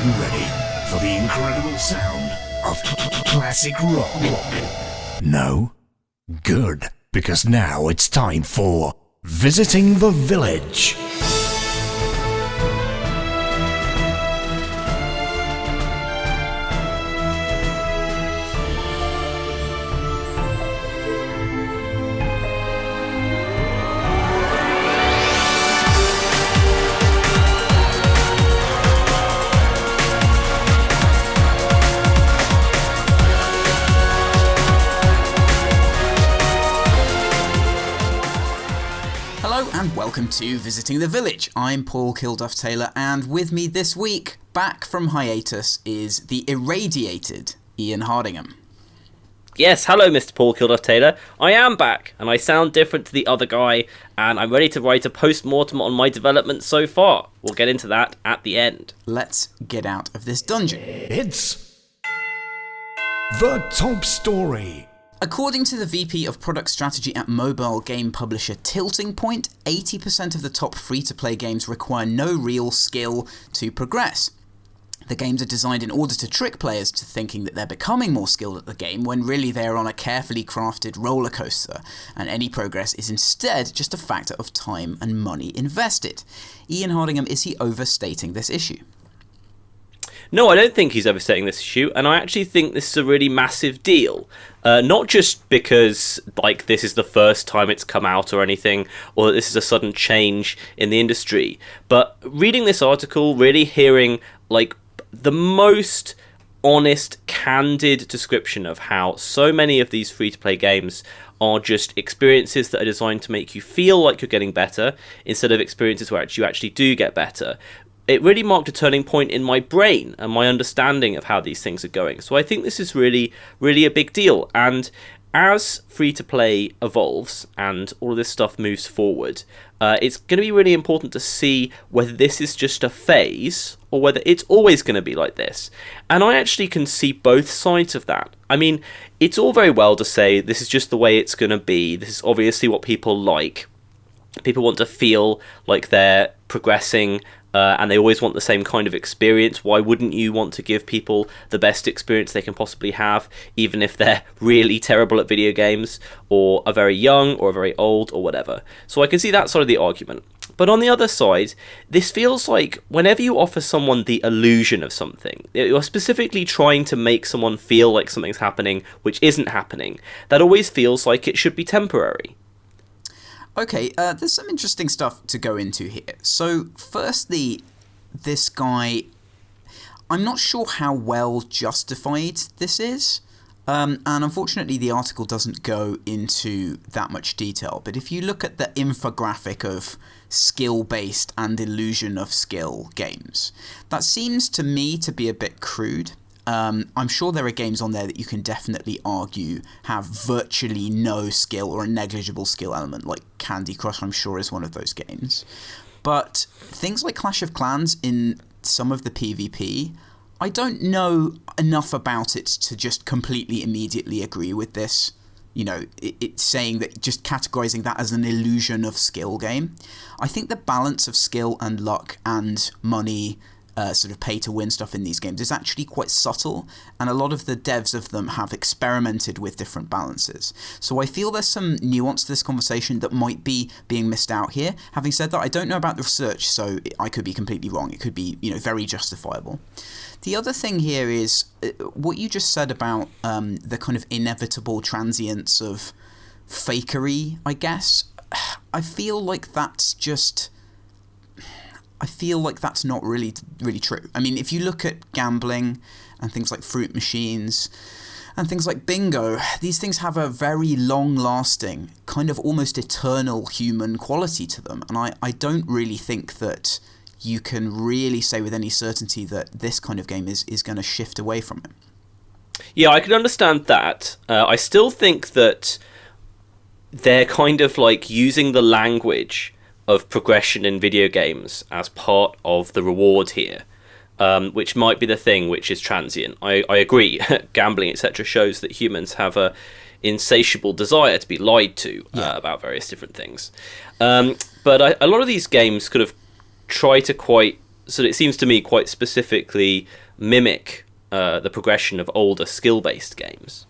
you ready for the incredible sound of classic rock? No? Good, because now it's time for Visiting the Village. Welcome to Visiting the Village. I'm Paul Kilduff-Taylor, and with me this week, back from hiatus, is the irradiated Ian Hardingham. Yes, hello Mr. Paul Kilduff-Taylor. I am back, and I sound different to the other guy, and I'm ready to write a post-mortem on my development so far. We'll get into that at the end. Let's get out of this dungeon. It's the top story. According to the VP of Product Strategy at mobile game publisher Tilting Point, 80% of the top free-to-play games require no real skill to progress. The games are designed in order to trick players to thinking that they're becoming more skilled at the game when really they're on a carefully crafted roller coaster, and any progress is instead just a factor of time and money invested. Ian Hardingham, is he overstating this issue? No, I don't think he's overstating this issue, and I actually think this is a really massive deal. Not just because, this is the first time it's come out or anything, or that this is a sudden change in the industry, but reading this article, really hearing, the most honest, candid description of how so many of these free-to-play games are just experiences that are designed to make you feel like you're getting better, instead of experiences where you actually do get better. It really marked a turning point in my brain and my understanding of how these things are going. So I think this is really, really a big deal. And as free-to-play evolves and all of this stuff moves forward, it's going to be really important to see whether this is just a phase or whether it's always going to be like this. And I actually can see both sides of that. I mean, it's all very well to say this is just the way it's going to be. This is obviously what people like. People want to feel like they're progressing, and they always want the same kind of experience. Why wouldn't you want to give people the best experience they can possibly have, even if they're really terrible at video games, or are very young, or are very old, or whatever? So I can see that side of the argument. But on the other side, this feels like whenever you offer someone the illusion of something, you're specifically trying to make someone feel like something's happening which isn't happening. That always feels like it should be temporary. Okay, there's some interesting stuff to go into here. So, firstly, this guy, I'm not sure how well justified this is, and unfortunately the article doesn't go into that much detail, but if you look at the infographic of skill-based and illusion of skill games, that seems to me to be a bit crude. I'm sure there are games on there that you can definitely argue have virtually no skill or a negligible skill element, like Candy Crush, I'm sure, is one of those games. But things like Clash of Clans in some of the PvP, I don't know enough about it to just completely immediately agree with this. You know, it's saying that, just categorizing that as an illusion of skill game. I think the balance of skill and luck and money, sort of pay-to-win stuff in these games is actually quite subtle, and a lot of the devs of them have experimented with different balances. So I feel there's some nuance to this conversation that might be being missed out here. Having said that, I don't know about the research, so I could be completely wrong. It could be, very justifiable. The other thing here is what you just said about the kind of inevitable transience of fakery, I guess. I feel like that's not really true. I mean, if you look at gambling and things like fruit machines and things like bingo, these things have a very long-lasting, kind of almost eternal human quality to them. And I don't really think that you can really say with any certainty that this kind of game is going to shift away from it. Yeah, I can understand that. I still think that they're kind of using the language of progression in video games as part of the reward here, which might be the thing which is transient. I agree. Gambling, etc., shows that humans have a insatiable desire to be lied to about various different things. But a lot of these games kind of try to quite so it seems to me quite specifically mimic the progression of older skill-based games.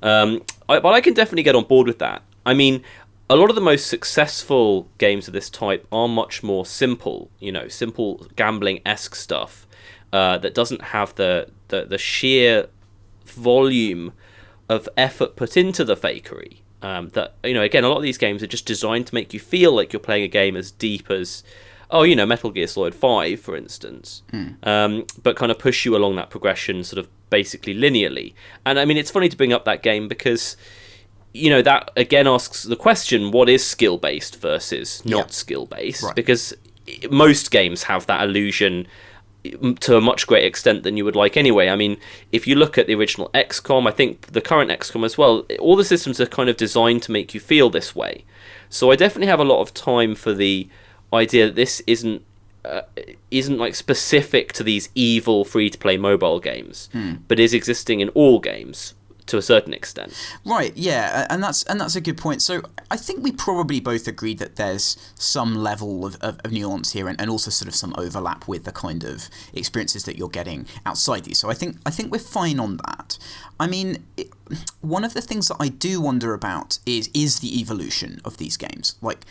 But I can definitely get on board with that. I mean, a lot of the most successful games of this type are much more simple, simple gambling-esque stuff that doesn't have the sheer volume of effort put into the fakery. Again, a lot of these games are just designed to make you feel like you're playing a game as deep as, Metal Gear Solid 5, for instance, but kind of push you along that progression sort of basically linearly. And I mean, it's funny to bring up that game because, that again asks the question, what is skill-based versus not skill-based? Right. Because most games have that illusion to a much greater extent than you would like anyway. I mean, if you look at the original XCOM, I think the current XCOM as well, all the systems are kind of designed to make you feel this way. So I definitely have a lot of time for the idea that this isn't like specific to these evil free-to-play mobile games, but is existing in all games to a certain extent. Right, yeah, and that's a good point. So I think we probably both agreed that there's some level of nuance here, and also sort of some overlap with the kind of experiences that you're getting outside these. So I think we're fine on that. I mean, one of the things that I do wonder about is the evolution of these games. Like,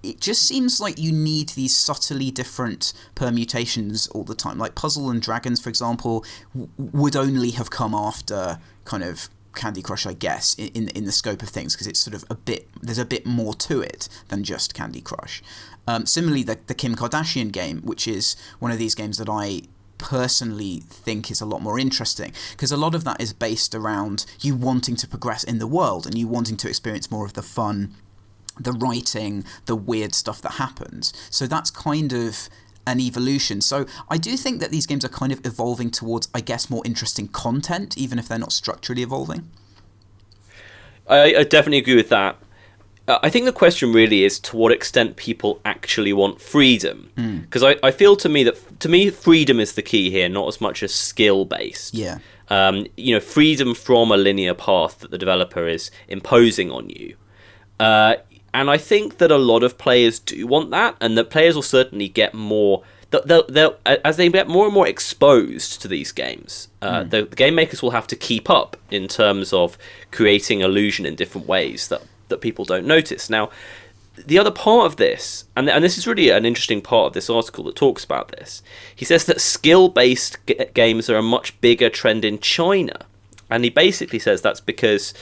it just seems like you need these subtly different permutations all the time. Like Puzzle and Dragons, for example, would only have come after kind of Candy Crush, I guess, in the scope of things, because it's sort of there's a bit more to it than just Candy Crush. Similarly, the Kim Kardashian game, which is one of these games that I personally think is a lot more interesting, because a lot of that is based around you wanting to progress in the world and you wanting to experience more of the fun, the writing, the weird stuff that happens. So that's kind of an evolution. So I do think that these games are kind of evolving towards, I guess, more interesting content, even if they're not structurally evolving. I definitely agree with that. I think the question really is to what extent people actually want freedom. Because I feel to me freedom is the key here, not as much as skill-based. Yeah. Freedom from a linear path that the developer is imposing on you. And I think that a lot of players do want that, and that players will certainly get more. They'll as they get more and more exposed to these games, the game makers will have to keep up in terms of creating illusion in different ways that people don't notice. Now, the other part of this, and this is really an interesting part of this article that talks about this, he says that skill-based games are a much bigger trend in China, and he basically says that's because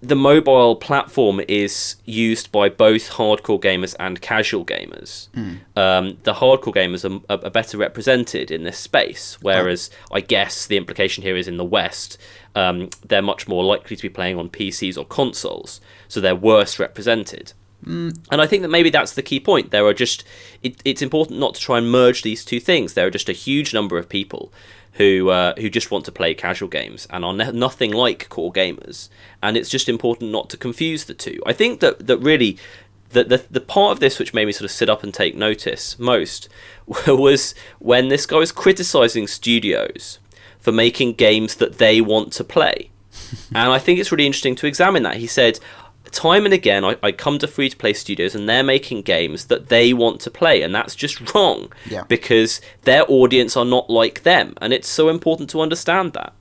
the mobile platform is used by both hardcore gamers and casual gamers. The hardcore gamers are better represented in this space, whereas I guess the implication here is in the West, they're much more likely to be playing on PCs or consoles, so they're worse represented. And I think that maybe that's the key point. There are just it's important not to try and merge these two things. There are just a huge number of people who just want to play casual games and are nothing like core gamers, and it's just important not to confuse the two. I think that really the part of this which made me sort of sit up and take notice most was when this guy was criticizing studios for making games that they want to play. And I think it's really interesting to examine that. He said, time and again, I come to free-to-play studios and they're making games that they want to play, and that's just wrong, because their audience are not like them, and it's so important to understand that.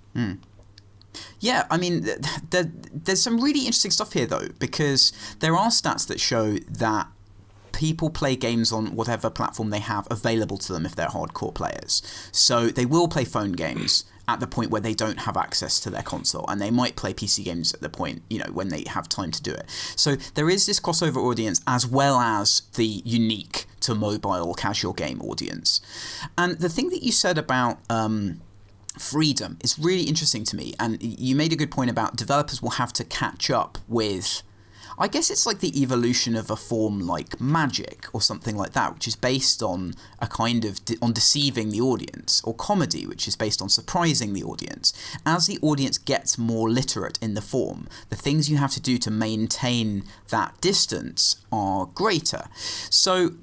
Yeah, I mean, there's some really interesting stuff here, though, because there are stats that show that people play games on whatever platform they have available to them if they're hardcore players. So they will play phone games at the point where they don't have access to their console, and they might play PC games at the point, when they have time to do it. So there is this crossover audience as well as the unique to mobile casual game audience. And the thing that you said about freedom is really interesting to me, and you made a good point about developers will have to catch up with, I guess it's like the evolution of a form like magic or something like that, which is based on a kind of on deceiving the audience, or comedy, which is based on surprising the audience. As the audience gets more literate in the form, the things you have to do to maintain that distance are greater. So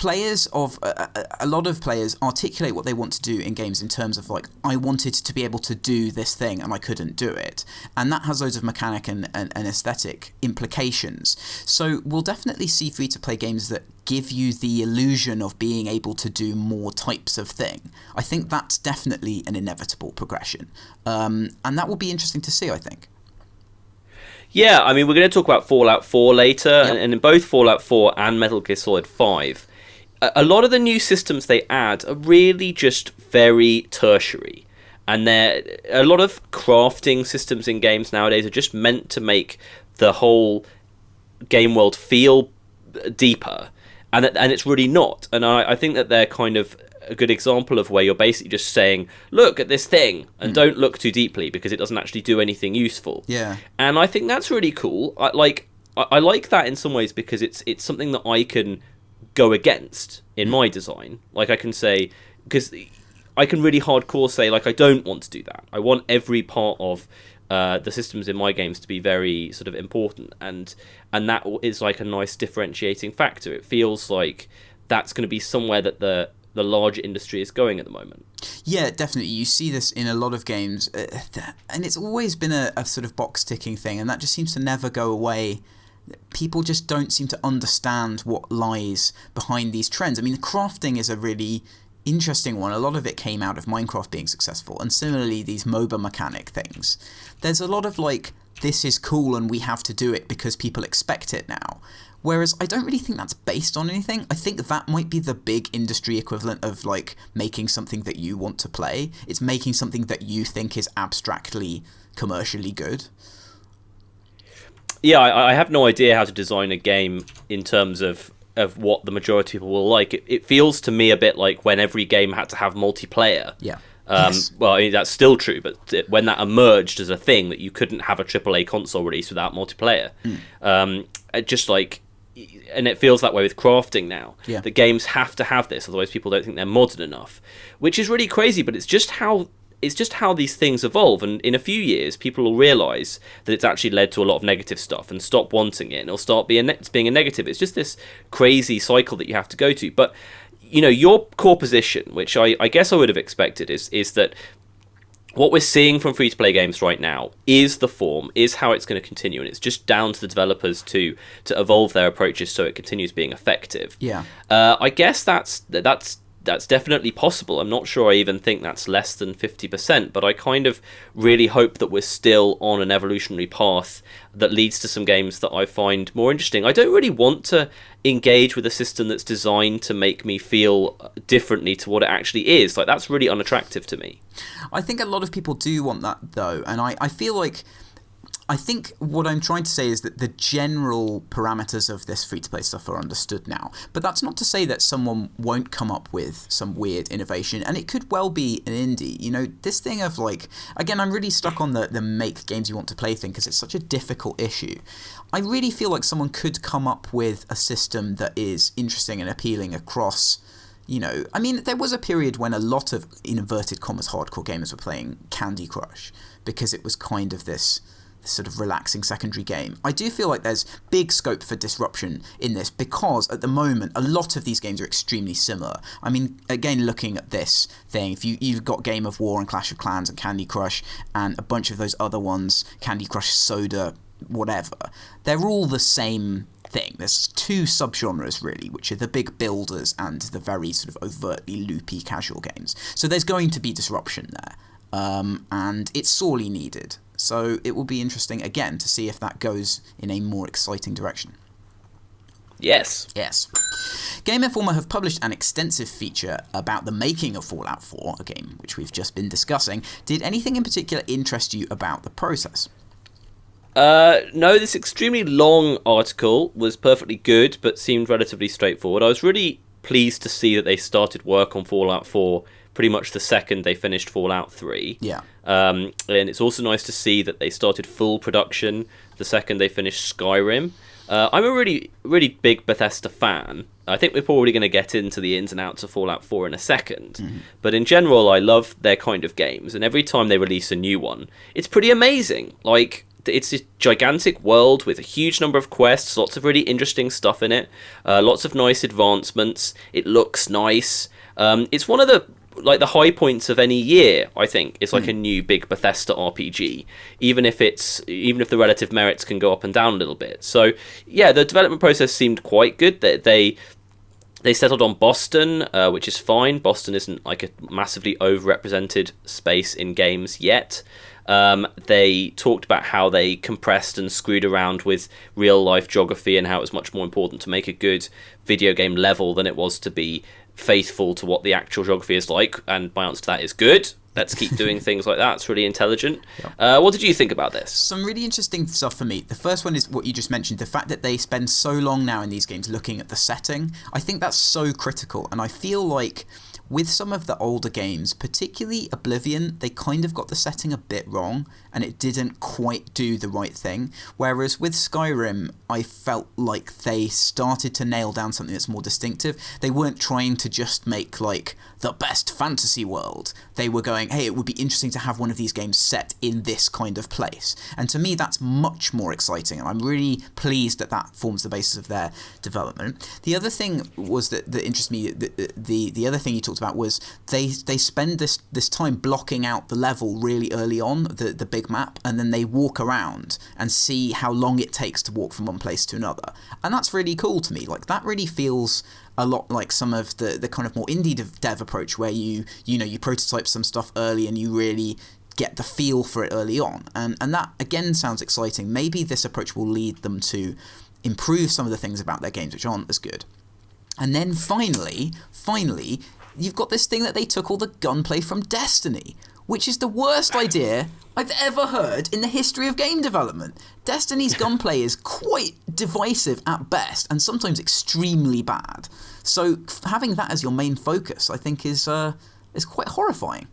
a lot of players articulate what they want to do in games in terms of like, I wanted to be able to do this thing and I couldn't do it, and that has loads of mechanic and aesthetic implications. So we'll definitely see free-to-play games that give you the illusion of being able to do more types of thing. I think that's definitely an inevitable progression, and that will be interesting to see, I think. Yeah, I mean, we're going to talk about Fallout 4 later, Yep. and in both Fallout 4 and Metal Gear Solid 5, a lot of the new systems they add are really just very tertiary. And a lot of crafting systems in games nowadays are just meant to make the whole game world feel deeper. And it's really not. And I think that they're kind of a good example of where you're basically just saying, look at this thing, and don't look too deeply because it doesn't actually do anything useful. Yeah. And I think that's really cool. I like that in some ways because it's something that I can go against in my design. Like, I can say, because I can really hardcore say, like, I don't want to do that. I want every part of the systems in my games to be very sort of important, and that is like a nice differentiating factor. It feels like that's going to be somewhere that the larger industry is going at the moment. Yeah, definitely. You see this in a lot of games, and it's always been a sort of box-ticking thing, and that just seems to never go away. People just don't seem to understand what lies behind these trends. I mean, the crafting is a really interesting one. A lot of it came out of Minecraft being successful, and similarly, these MOBA mechanic things. There's a lot of, like, this is cool and we have to do it because people expect it now. Whereas I don't really think that's based on anything. I think that might be the big industry equivalent of, like, making something that you want to play. It's making something that you think is abstractly, commercially good. Yeah, I have no idea how to design a game in terms of what the majority of people will like. It feels to me a bit like when every game had to have multiplayer. Yeah. Yes. Well, I mean, that's still true, but when that emerged as a thing that you couldn't have a AAA console release without multiplayer, just like, and it feels that way with crafting now. Yeah. The games have to have this, otherwise people don't think they're modern enough, which is really crazy. But it's just how these things evolve, and in a few years people will realise that it's actually led to a lot of negative stuff and stop wanting it, and it'll start being a negative. It's just this crazy cycle that you have to go to. But you know, your core position, which I guess I would have expected, is that what we're seeing from free-to-play games right now is the form, is how it's going to continue, and it's just down to the developers to evolve their approaches so it continues being effective. Yeah. I guess that's definitely possible. I'm not sure I even think that's less than 50%, but I kind of really hope that we're still on an evolutionary path that leads to some games that I find more interesting. I don't really want to engage with a system that's designed to make me feel differently to what it actually is. Like, that's really unattractive to me. I think a lot of people do want that, though, and I feel like, I think what I'm trying to say is that the general parameters of this free-to-play stuff are understood now. But that's not to say that someone won't come up with some weird innovation, and it could well be an indie. You know, this thing of, like, again, I'm really stuck on the make games you want to play thing because it's such a difficult issue. I really feel like someone could come up with a system that is interesting and appealing across, you know, I mean, there was a period when a lot of, in inverted commas, hardcore gamers were playing Candy Crush because it was kind of this sort of relaxing secondary game. I do feel like there's big scope for disruption in this because at the moment a lot of these games are extremely similar. I mean, again, looking at this thing, if you've got Game of War and Clash of Clans and Candy Crush and a bunch of those other ones, Candy Crush Soda, whatever, they're all the same thing. There's two subgenres really, which are the big builders and the very sort of overtly loopy casual games. So there's going to be disruption there, and it's sorely needed. So it will be interesting, again, to see if that goes in a more exciting direction. Yes. Yes. Game Informer have published an extensive feature about the making of Fallout 4, a game which we've just been discussing. Did anything in particular interest you about the process? No, this extremely long article was perfectly good, but seemed relatively straightforward. I was really pleased to see that they started work on Fallout 4 pretty much the second they finished Fallout 3. Yeah. And it's also nice to see that they started full production the second they finished Skyrim. I'm a really, really big Bethesda fan. I think we're probably going to get into the ins and outs of Fallout 4 in a second. Mm-hmm. But in general, I love their kind of games. And every time they release a new one, it's pretty amazing. Like, it's a gigantic world with a huge number of quests, lots of really interesting stuff in it, lots of nice advancements. It looks nice. It's one of the high points of any year, I think. It's like a new big Bethesda RPG, even if the relative merits can go up and down a little bit. So yeah, the development process seemed quite good. They settled on Boston, which is fine. Boston isn't like a massively overrepresented space in games yet. They talked about how they compressed and screwed around with real-life geography and how it was much more important to make a good video game level than it was to be faithful to what the actual geography is like. And my answer to that is good. Let's keep doing things like that. It's really intelligent. Yeah. What did you think about this? Some really interesting stuff for me. The first one is what you just mentioned, the fact that they spend so long now in these games looking at the setting. I think that's so critical, and I feel like with some of the older games, particularly Oblivion, they kind of got the setting a bit wrong and it didn't quite do the right thing. Whereas with Skyrim, I felt like they started to nail down something that's more distinctive. They weren't trying to just make like the best fantasy world. They were going, hey, it would be interesting to have one of these games set in this kind of place. And to me, that's much more exciting. And I'm really pleased that that forms the basis of their development. The other thing was that interests me, the other thing you talked about was they spend this time blocking out the level really early on, the big map, and then they walk around and see how long it takes to walk from one place to another. And that's really cool to me. Like, that really feels a lot like some of the kind of more indie dev approach where you prototype some stuff early and you really get the feel for it early on. And that, again, sounds exciting. Maybe this approach will lead them to improve some of the things about their games which aren't as good. And then finally, you've got this thing that they took all the gunplay from Destiny, which is the worst idea I've ever heard in the history of game development. Destiny's gunplay is quite divisive at best, and sometimes extremely bad. So having that as your main focus, I think, is quite horrifying.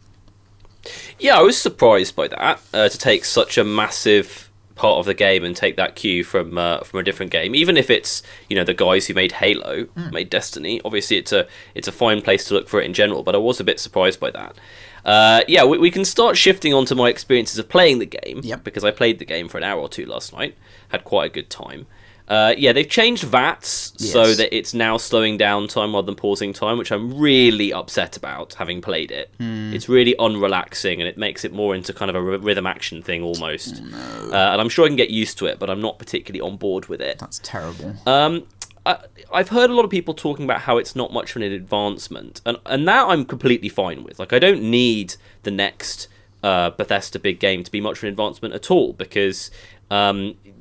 Yeah, I was surprised by that, to take such a massive part of the game and take that cue from a different game, even if it's the guys who made Halo made Destiny. Obviously, it's a fine place to look for it in general, but I was a bit surprised by that. We can start shifting onto my experiences of playing the game, because I played the game for an hour or two last night, had quite a good time. They've changed VATS so that it's now slowing down time rather than pausing time, which I'm really upset about, having played it. It's really unrelaxing, and it makes it more into kind of a rhythm action thing almost. Oh, no. And I'm sure I can get used to it, but I'm not particularly on board with it. That's terrible. I've heard a lot of people talking about how it's not much of an advancement, and that I'm completely fine with. Like, I don't need the next Bethesda big game to be much of an advancement at all, because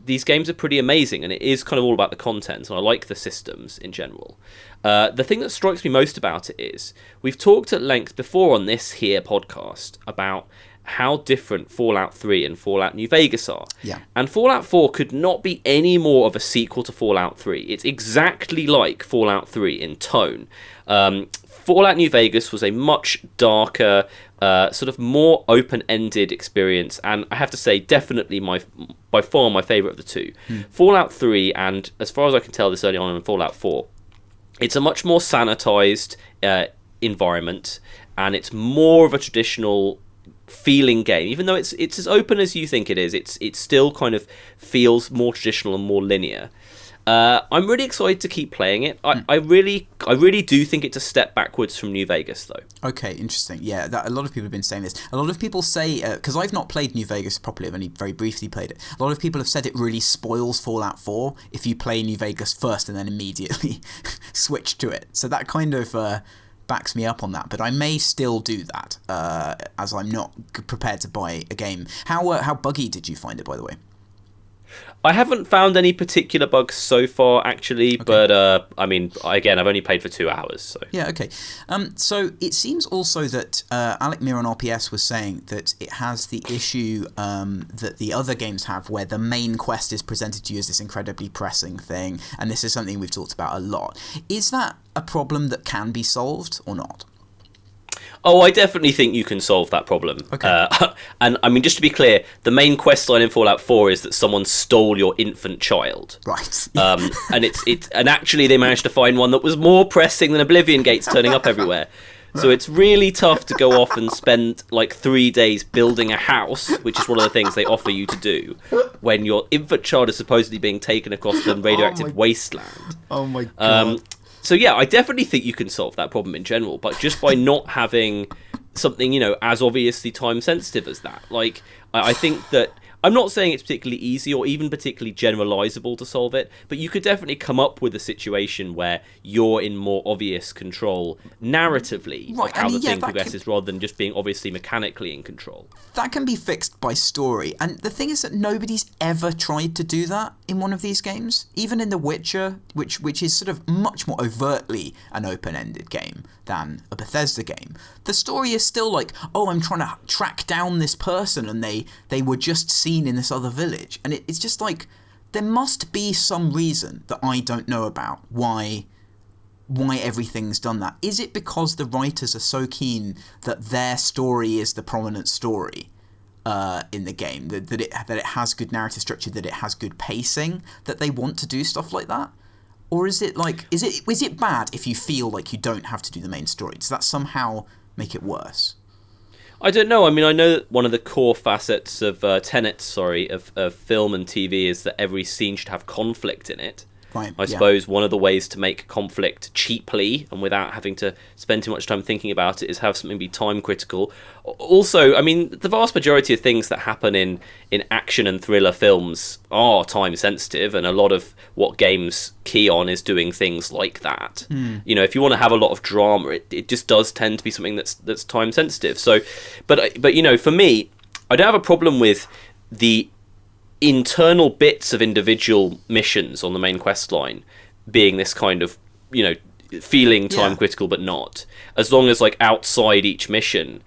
these games are pretty amazing, and it is kind of all about the content, and I like the systems in general. The thing that strikes me most about it is, we've talked at length before on this here podcast about how different Fallout 3 and Fallout New Vegas are. Yeah. And Fallout 4 could not be any more of a sequel to Fallout 3. It's exactly like Fallout 3 in tone. Fallout New Vegas was a much darker, sort of more open-ended experience, and I have to say, definitely by far my favourite of the two. Fallout 3, and as far as I can tell this early on in Fallout 4, it's a much more sanitised environment, and it's more of a traditional feeling game. Even though it's as open as you think it is, it still kind of feels more traditional and more linear. I'm really excited to keep playing it. I really do think it's a step backwards from New Vegas, though. Okay, interesting. Yeah, a lot of people have been saying this. A lot of people say, because I've not played New Vegas properly, I've only very briefly played it. A lot of people have said it really spoils Fallout 4 if you play New Vegas first and then immediately switch to it. So that kind of backs me up on that, but I may still do that, as I'm not prepared to buy a game. How buggy did you find it, by the way? I haven't found any particular bugs so far, actually, okay. But I mean, again, I've only played for 2 hours, so... Yeah, okay. So it seems also that Alec Mir on RPS was saying that it has the issue that the other games have, where the main quest is presented to you as this incredibly pressing thing, and this is something we've talked about a lot. Is that a problem that can be solved, or not? Oh, I definitely think you can solve that problem. Okay. And I mean, just to be clear, the main quest line in Fallout 4 is that someone stole your infant child. Right. And and actually they managed to find one that was more pressing than Oblivion gates turning up everywhere. So it's really tough to go off and spend like 3 days building a house, which is one of the things they offer you to do, when your infant child is supposedly being taken across the radioactive wasteland. Oh my god. So yeah, I definitely think you can solve that problem in general, but just by not having something, as obviously time sensitive as that. Like, I think that I'm not saying it's particularly easy or even particularly generalizable to solve it, but you could definitely come up with a situation where you're in more obvious control narratively of how the thing progresses rather than just being obviously mechanically in control. That can be fixed by story, and the thing is that nobody's ever tried to do that in one of these games. Even in The Witcher, which is sort of much more overtly an open-ended game than a Bethesda game, the story is still like, oh, I'm trying to track down this person and they were just seen in this other village. And it's just like, there must be some reason that I don't know about why everything's done that. Is it because the writers are so keen that their story is the prominent story in the game, that it has good narrative structure, that it has good pacing, that they want to do stuff like that? Or is it like, is it bad if you feel like you don't have to do the main story? Does that somehow make it worse? I don't know. I mean, I know that one of the core facets of tenets, of film and TV is that every scene should have conflict in it. Right, I suppose one of the ways to make conflict cheaply and without having to spend too much time thinking about it is have something be time critical. Also, I mean, the vast majority of things that happen in action and thriller films are time sensitive, and a lot of what games key on is doing things like that. If you want to have a lot of drama, it just does tend to be something that's time sensitive. So, but for me, I don't have a problem with the internal bits of individual missions on the main quest line being this kind of, feeling time critical but not. As long as, like, outside each mission,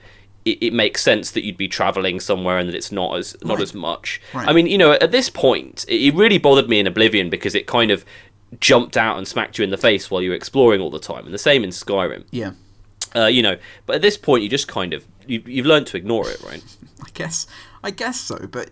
it makes sense that you'd be travelling somewhere and that it's not as much. Right. I mean, at this point, it really bothered me in Oblivion because it kind of jumped out and smacked you in the face while you were exploring all the time, and the same in Skyrim. Yeah. But at this point, you just kind of you've learned to ignore it, right? I guess so, but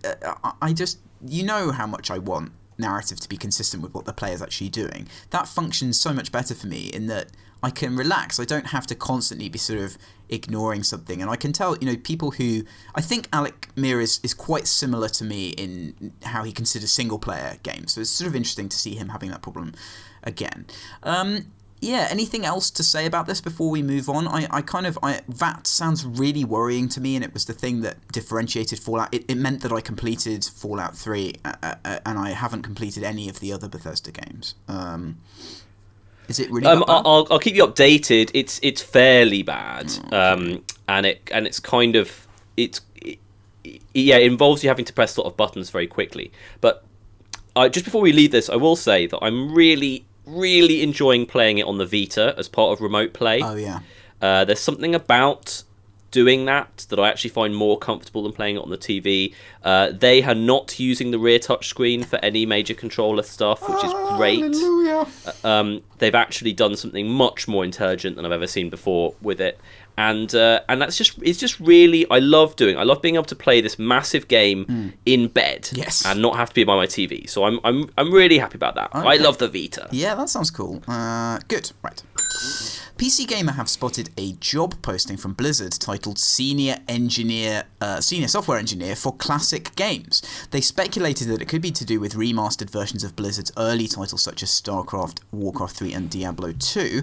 I just, how much I want narrative to be consistent with what the player's actually doing. That functions so much better for me in that I can relax. I don't have to constantly be sort of ignoring something. And I can tell, people who... I think Alec Mir is quite similar to me in how he considers single-player games. So it's sort of interesting to see him having that problem again. Yeah, anything else to say about this before we move on? That sounds really worrying to me, and it was the thing that differentiated Fallout. It meant that I completed Fallout 3, and I haven't completed any of the other Bethesda games. Is it really bad? I'll keep you updated. It's fairly bad, and it's kind of it involves you having to press a lot of buttons very quickly. But just before we leave this, I will say that I'm really enjoying playing it on the Vita as part of remote play. Oh yeah. There's something about doing that I actually find more comfortable than playing it on the TV. They are not using the rear touchscreen for any major controller stuff, which is great. They've actually done something much more intelligent than I've ever seen before with it. And it's just really, I love being able to play this massive game in bed, yes, and not have to be by my TV. So I'm really happy about that. Okay. I love the Vita. Yeah, that sounds cool. Good, right. PC Gamer have spotted a job posting from Blizzard titled Senior Software Engineer for Classic Games. They speculated that it could be to do with remastered versions of Blizzard's early titles such as StarCraft, Warcraft 3 and Diablo 2.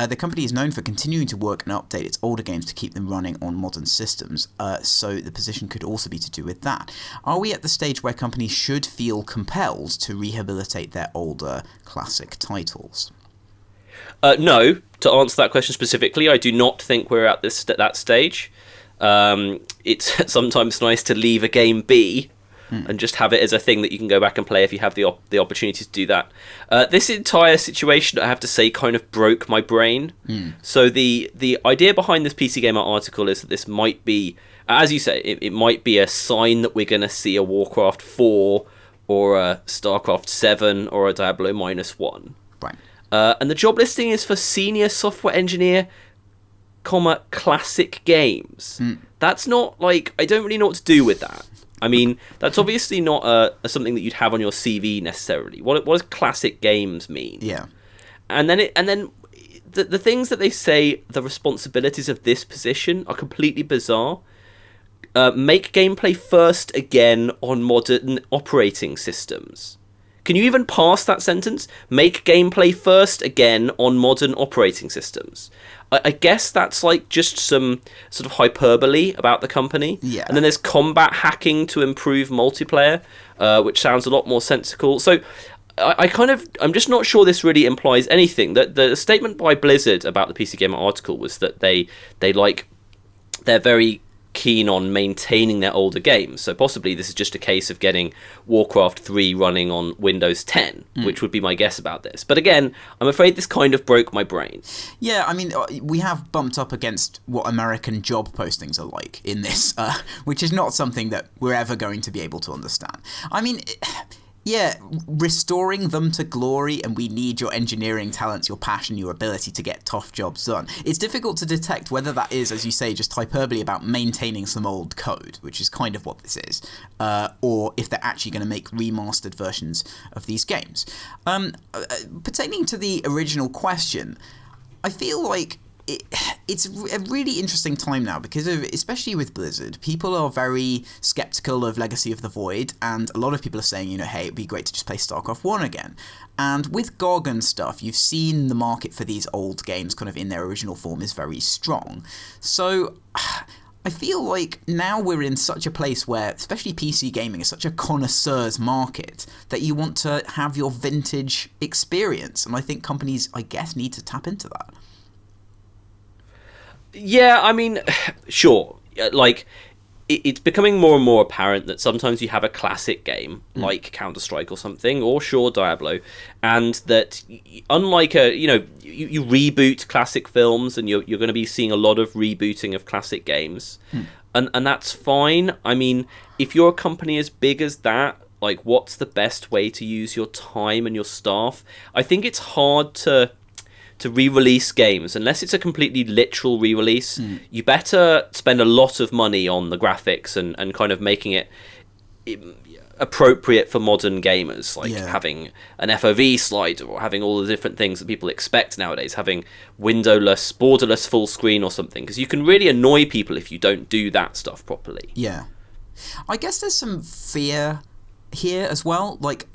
The company is known for continuing to work and update its older games to keep them running on modern systems, so the position could also be to do with that. Are we at the stage where companies should feel compelled to rehabilitate their older classic titles? No, to answer that question specifically, I do not think we're at that stage. It's sometimes nice to leave a game be and just have it as a thing that you can go back and play if you have the opportunity to do that. This entire situation, I have to say, kind of broke my brain. So the idea behind this PC Gamer article is that this might be, as you say, it might be a sign that we're going to see a Warcraft 4 or a StarCraft 7 or a Diablo -1. Right. And the job listing is for Senior Software Engineer, Classic Games. That's not, like, I don't really know what to do with that. I mean, that's obviously not something that you'd have on your CV necessarily. What does Classic Games mean? Yeah. And then the things that they say, the responsibilities of this position are completely bizarre. Make gameplay first again on modern operating systems. Can you even pass that sentence? Make gameplay first again on modern operating systems. I guess that's like just some sort of hyperbole about the company. Yeah. And then there's combat hacking to improve multiplayer, which sounds a lot more sensible. So I'm just not sure this really implies anything. The statement by Blizzard about the PC Gamer article was that they're very keen on maintaining their older games, so possibly this is just a case of getting Warcraft 3 running on Windows 10, which would be my guess about this. But again, I'm afraid this kind of broke my brain. Yeah, I mean, we have bumped up against what American job postings are like in this, which is not something that we're ever going to be able to understand. I mean, yeah, restoring them to glory, and we need your engineering talents, your passion, your ability to get tough jobs done. It's difficult to detect whether that is, as you say, just hyperbole about maintaining some old code, which is kind of what this is, or if they're actually going to make remastered versions of these games. Pertaining to the original question, I feel like it's a really interesting time now because especially with Blizzard, people are very skeptical of Legacy of the Void, and a lot of people are saying, hey, it'd be great to just play StarCraft 1 again. And with GOG and stuff, you've seen the market for these old games kind of in their original form is very strong. So I feel like now we're in such a place where, especially PC gaming, is such a connoisseur's market that you want to have your vintage experience. And I think companies, I guess, need to tap into that. Yeah, I mean, sure. Like, it's becoming more and more apparent that sometimes you have a classic game, like Counter-Strike or something, or sure, Diablo, and that unlike you reboot classic films, and you're going to be seeing a lot of rebooting of classic games, and that's fine. I mean, if you're a company as big as that, like, what's the best way to use your time and your staff? I think it's hard to re-release games unless it's a completely literal re-release. You better spend a lot of money on the graphics and kind of making it appropriate for modern gamers, like having an FOV slider or having all the different things that people expect nowadays, having windowless, borderless full screen or something, because you can really annoy people if you don't do that stuff properly. Yeah. I guess there's some fear here as well, like,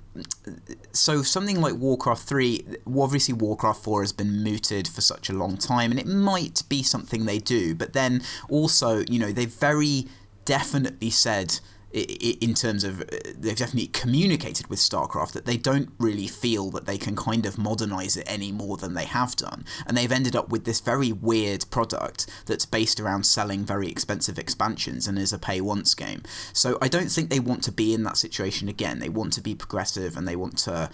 so something like Warcraft 3, obviously Warcraft 4 has been mooted for such a long time, and it might be something they do, but then also, they've very definitely said, in terms of, they've definitely communicated with StarCraft that they don't really feel that they can kind of modernize it any more than they have done, and they've ended up with this very weird product that's based around selling very expensive expansions and is a pay-once game. So I don't think they want to be in that situation again. They want to be progressive, and they want to,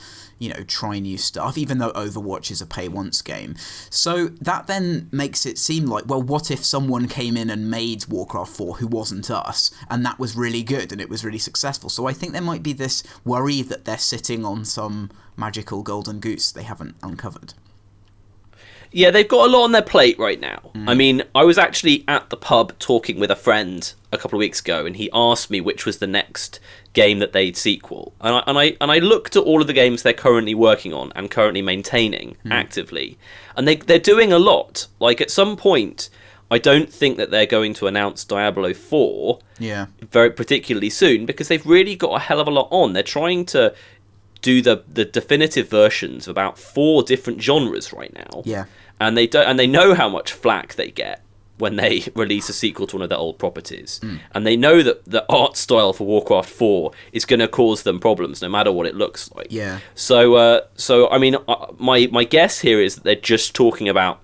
try new stuff, even though Overwatch is a pay-once game. So that then makes it seem like, well, what if someone came in and made Warcraft 4 who wasn't us, and that was really good, and it was really successful? So I think there might be this worry that they're sitting on some magical golden goose they haven't uncovered. Yeah, they've got a lot on their plate right now. I mean, I was actually at the pub talking with a friend a couple of weeks ago, and he asked me which was the next game that they'd sequel. And I looked at all of the games they're currently working on and currently maintaining actively, and they're doing a lot. Like, at some point, I don't think that they're going to announce Diablo 4 very particularly soon, because they've really got a hell of a lot on. They're trying to do the definitive versions of about 4 different genres right now. Yeah. And they know how much flack they get when they release a sequel to one of their old properties. And they know that the art style for Warcraft 4 is going to cause them problems no matter what it looks like. Yeah. So I mean, my guess here is that they're just talking about,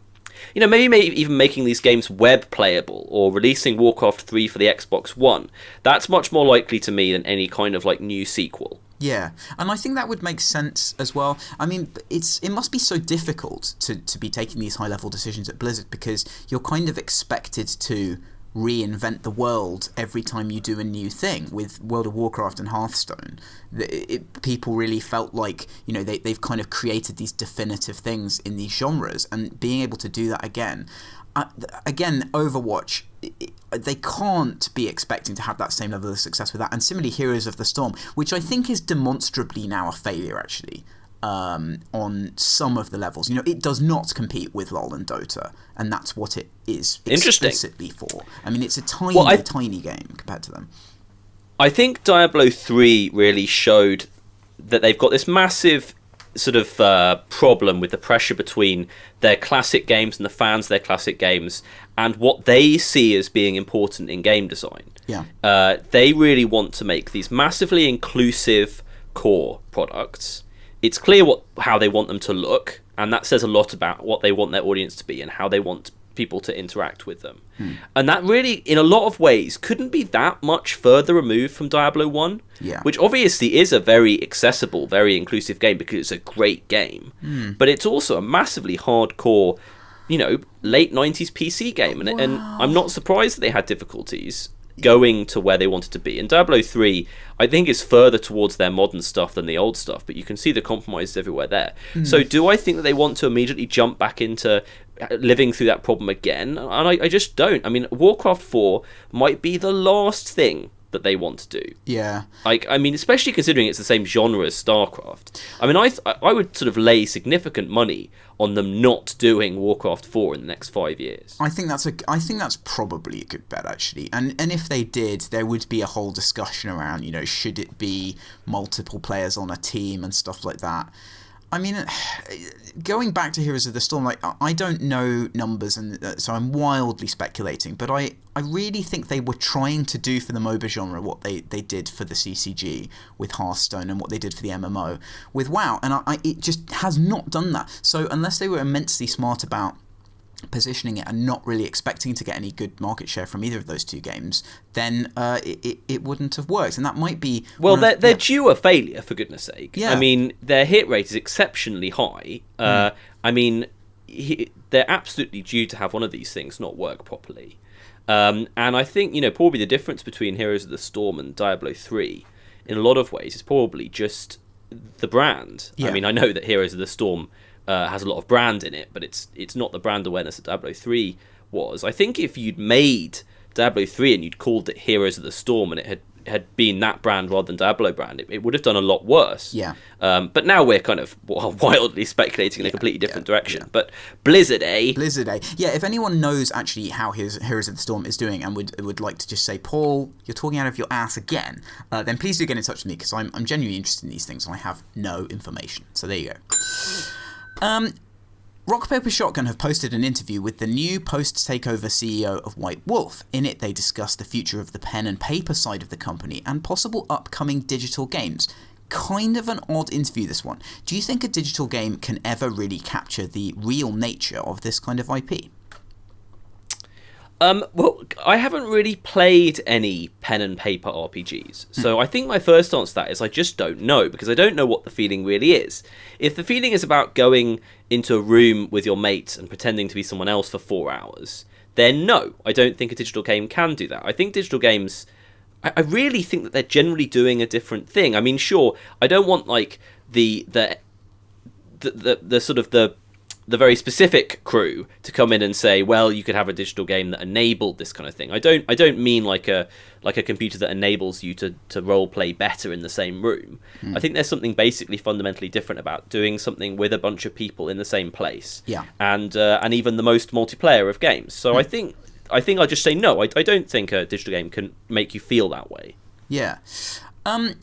maybe even making these games web playable, or releasing Warcraft 3 for the Xbox One. That's much more likely to me than any kind of like new sequel. Yeah, and I think that would make sense as well. I mean, it must be so difficult to be taking these high-level decisions at Blizzard, because you're kind of expected to reinvent the world every time you do a new thing. With World of Warcraft and Hearthstone, people really felt like, they've kind of created these definitive things in these genres, and being able to do that again, Overwatch, they can't be expecting to have that same level of success with that. And similarly, Heroes of the Storm, which I think is demonstrably now a failure, actually. on some of the levels. You know, it does not compete with LoL and Dota, and that's what it is explicitly for. I mean, it's a tiny game compared to them. I think Diablo 3 really showed that they've got this massive sort of problem with the pressure between their classic games and the fans of their classic games and what they see as being important in game design. Yeah. They really want to make these massively inclusive core products. It's clear how they want them to look, and that says a lot about what they want their audience to be and how they want people to interact with them. And that really, in a lot of ways, couldn't be that much further removed from Diablo 1, which obviously is a very accessible, very inclusive game because it's a great game. But it's also a massively hardcore, you know, late 90s PC game. And I'm not surprised that they had difficulties going to where they wanted to be. And Diablo 3, I think, is further towards their modern stuff than the old stuff, but you can see the compromises everywhere there. So do I think that they want to immediately jump back into living through that problem again? And I just don't. I mean, Warcraft 4 might be the last thing that they want to do. Yeah. Like, I mean, especially considering it's the same genre as StarCraft. I mean, I would sort of lay significant money on them not doing Warcraft 4 in the next 5 years. I think that's probably a good bet, actually. And if they did, there would be a whole discussion around, you know, should it be multiple players on a team and stuff like that. I mean, going back to Heroes of the Storm, like, I don't know numbers, and so I'm wildly speculating, but I really think they were trying to do for the MOBA genre what they did for the CCG with Hearthstone and what they did for the MMO with WoW, and it just has not done that. So unless they were immensely smart about positioning it and not really expecting to get any good market share from either of those two games, then it wouldn't have worked. And that might be... Well, they're due a failure, for goodness sake. Yeah. I mean, their hit rate is exceptionally high. I mean, they're absolutely due to have one of these things not work properly. And I think, you know, probably the difference between Heroes of the Storm and Diablo 3, in a lot of ways, is probably just the brand. Yeah. I mean, I know that Heroes of the Storm has a lot of brand in it, but it's not the brand awareness that Diablo 3 was. I think if you'd made Diablo 3 and you'd called it Heroes of the Storm and it had been that brand rather than Diablo brand, it would have done a lot worse. Yeah. But now we're kind of wildly speculating in a completely different direction. But Blizzard, eh? Yeah, if anyone knows actually how Heroes of the Storm is doing and would like to just say, Paul, you're talking out of your ass again, then please do get in touch with me, because I'm genuinely interested in these things and I have no information. So there you go. Rock Paper Shotgun have posted an interview with the new post-takeover CEO of White Wolf. In it, they discuss the future of the pen and paper side of the company and possible upcoming digital games. Kind of an odd interview, this one. Do you think a digital game can ever really capture the real nature of this kind of IP? Well, I haven't really played any pen and paper RPGs, so I think my first answer to that is I just don't know, because I don't know what the feeling really is. If the feeling is about going into a room with your mates and pretending to be someone else for 4 hours, then no, I don't think a digital game can do that. I think digital games, I really think that they're generally doing a different thing. I mean, sure, I don't want like the sort of the very specific crew to come in and say, well, you could have a digital game that enabled this kind of thing. I don't mean like a computer that enables you to role play better in the same room. I think there's something basically fundamentally different about doing something with a bunch of people in the same place. Yeah. And even the most multiplayer of games. So I think I'll just say no. I don't think a digital game can make you feel that way. Yeah. And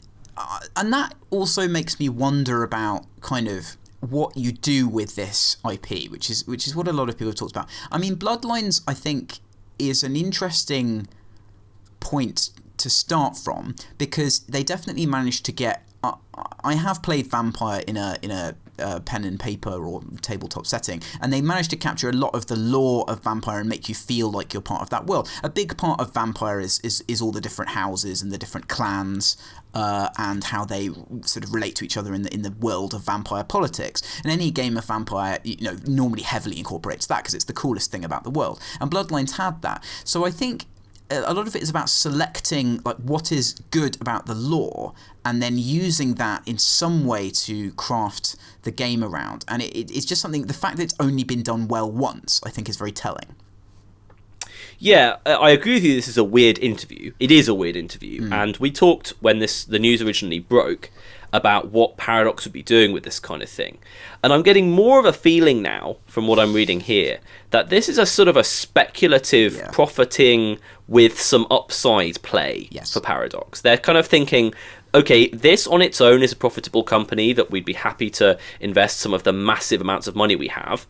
that also makes me wonder about kind of what you do with this IP, which is what a lot of people have talked about. I mean, Bloodlines, I think, is an interesting point to start from, because they definitely managed to get... I have played Vampire in a pen and paper or tabletop setting, and they managed to capture a lot of the lore of Vampire and make you feel like you're part of that world. A big part of Vampire is all the different houses and the different clans, and how they sort of relate to each other in the world of vampire politics. And any game of Vampire, you know, normally heavily incorporates that because it's the coolest thing about the world. And Bloodlines had that. So I think a lot of it is about selecting like what is good about the lore and then using that in some way to craft the game around. And it's just something, the fact that it's only been done well once, I think is very telling. Yeah, I agree with you. This is a weird interview. It is a weird interview. And we talked when the news originally broke about what Paradox would be doing with this kind of thing. And I'm getting more of a feeling now, from what I'm reading here, that this is a sort of a speculative profiting with some upside play for Paradox. They're kind of thinking, okay, this on its own is a profitable company that we'd be happy to invest some of the massive amounts of money we have.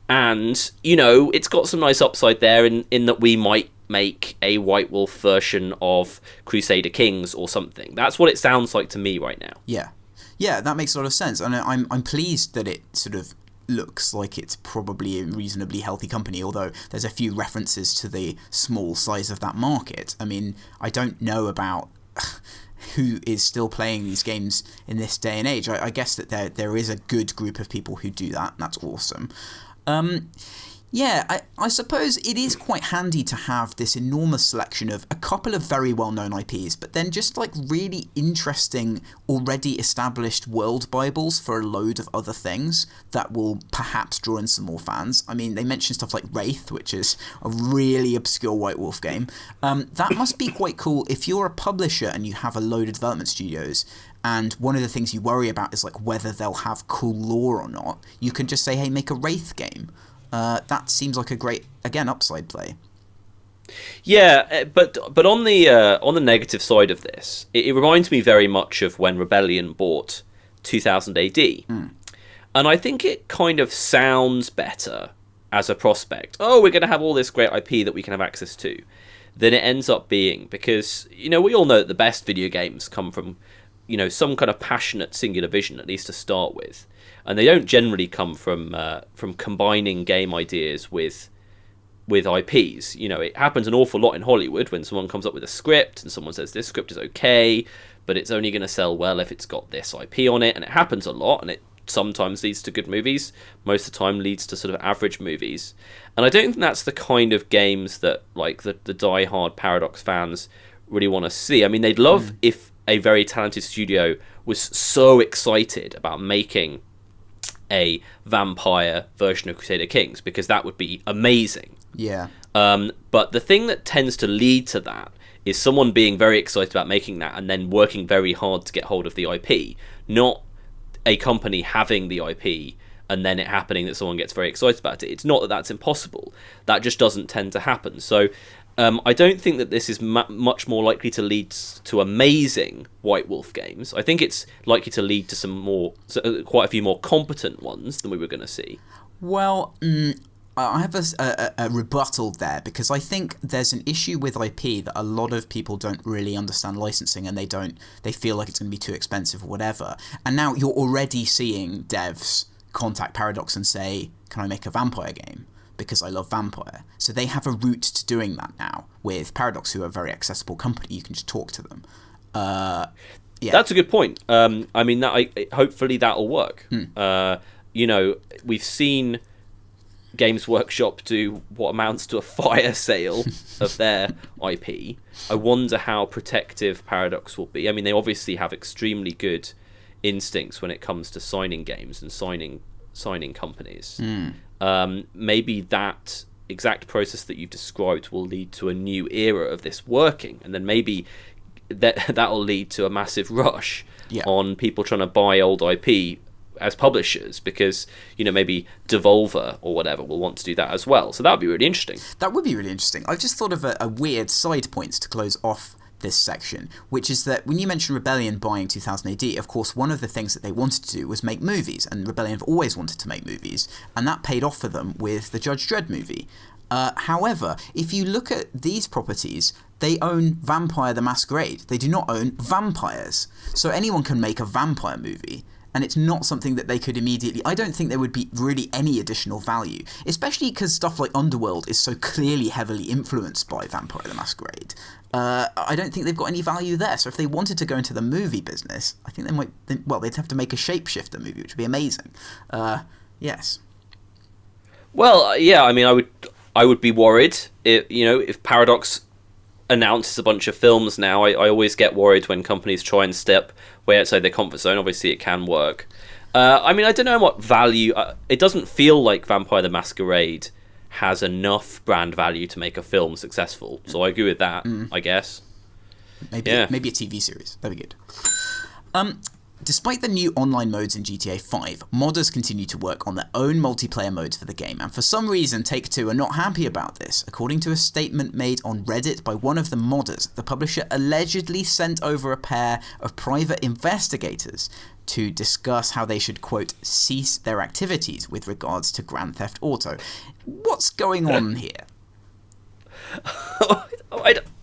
And, you know, it's got some nice upside there in that we might make a White Wolf version of Crusader Kings or something. That's what it sounds like to me right now. Yeah, that makes a lot of sense. And I'm pleased that it sort of looks like it's probably a reasonably healthy company, although there's a few references to the small size of that market. I mean, I don't know about who is still playing these games in this day and age. I guess that there is a good group of people who do that, and that's awesome. Yeah, I suppose it is quite handy to have this enormous selection of a couple of very well-known IPs, but then just like really interesting, already established world bibles for a load of other things that will perhaps draw in some more fans. I mean, they mentioned stuff like Wraith, which is a really obscure White Wolf game. That must be quite cool if you're a publisher and you have a load of development studios, and one of the things you worry about is like whether they'll have cool lore or not. You can just say, hey, make a Wraith game. That seems like a great, again, upside play. Yeah, but on the negative side of this, it reminds me very much of when Rebellion bought 2000 AD. And I think it kind of sounds better as a prospect. Oh, we're going to have all this great IP that we can have access to, than it ends up being. Because, you know, we all know that the best video games come from, you know, some kind of passionate singular vision, at least to start with. And they don't generally come from combining game ideas with IPs. You know, it happens an awful lot in Hollywood when someone comes up with a script and someone says this script is okay, but it's only going to sell well if it's got this IP on it. And it happens a lot, and it sometimes leads to good movies. Most of the time leads to sort of average movies. And I don't think that's the kind of games that like the die-hard Paradox fans really want to see. I mean, they'd love if a very talented studio was so excited about making a vampire version of Crusader Kings, because that would be amazing. Yeah. But the thing that tends to lead to that is someone being very excited about making that and then working very hard to get hold of the IP, not a company having the IP and then it happening that someone gets very excited about it. It's not that that's impossible. That just doesn't tend to happen. So I don't think that this is much more likely to lead to amazing White Wolf games. I think it's likely to lead to quite a few more competent ones than we were going to see. Well, I have a rebuttal there, because I think there's an issue with IP that a lot of people don't really understand licensing, and they feel like it's going to be too expensive or whatever. And now you're already seeing devs contact Paradox and say, can I make a vampire game? Because I love vampire. So they have a route to doing that now with Paradox, who are a very accessible company. You can just talk to them. Yeah. That's a good point. I mean, hopefully that'll work. You know, we've seen Games Workshop do what amounts to a fire sale of their IP. I wonder how protective Paradox will be. I mean, they obviously have extremely good instincts when it comes to signing games and signing companies. Maybe that exact process that you've described will lead to a new era of this working, and then maybe that'll lead to a massive rush on people trying to buy old IP as publishers, because, you know, maybe Devolver or whatever will want to do that as well. So that would be really interesting. That would be really interesting. I've just thought of a weird side point to close off this section, which is that when you mention Rebellion buying 2000 AD, of course, one of the things that they wanted to do was make movies, and Rebellion have always wanted to make movies, and that paid off for them with the Judge Dredd movie. However, if you look at these properties, they own Vampire the Masquerade. They do not own vampires. So anyone can make a vampire movie, and it's not something that they could immediately... I don't think there would be really any additional value, especially because stuff like Underworld is so clearly heavily influenced by Vampire the Masquerade. I don't think they've got any value there. So if they wanted to go into the movie business, I think they'd have to make a Shapeshifter movie, which would be amazing. Yes. Well, yeah, I mean, I would be worried if Paradox announces a bunch of films now. I always get worried when companies try and step way outside their comfort zone. Obviously, it can work. I mean, I don't know what value... it doesn't feel like Vampire the Masquerade has enough brand value to make a film successful. So I agree with that, I guess. Maybe a TV series. That'd be good. Despite the new online modes in GTA 5, modders continue to work on their own multiplayer modes for the game, and for some reason Take-Two are not happy about this. According to a statement made on Reddit by one of the modders, the publisher allegedly sent over a pair of private investigators to discuss how they should, quote, cease their activities with regards to Grand Theft Auto. What's going on here?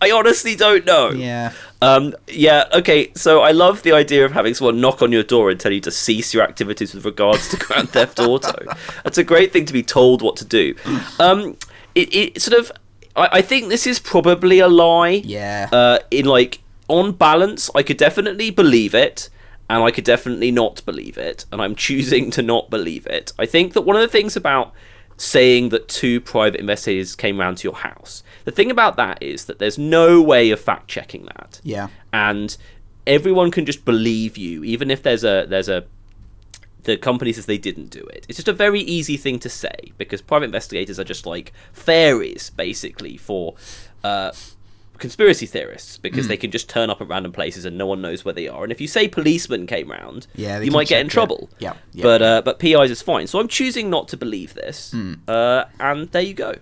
I honestly don't know. Yeah. Okay, so I love the idea of having someone knock on your door and tell you to cease your activities with regards to Grand Theft Auto. That's a great thing to be told what to do. It sort of... I think this is probably a lie. Yeah. On balance, I could definitely believe it, and I could definitely not believe it, and I'm choosing to not believe it. I think that one of the things about saying that 2 private investigators came round to your house, the thing about that is that there's no way of fact checking that. Yeah. And everyone can just believe you, even if the company says they didn't do it. It's just a very easy thing to say, because private investigators are just like fairies, basically, for conspiracy theorists, because they can just turn up at random places and no one knows where they are. And if you say policemen came round, you might get in trouble. Yeah. But PIs is fine. So I'm choosing not to believe this. And there you go.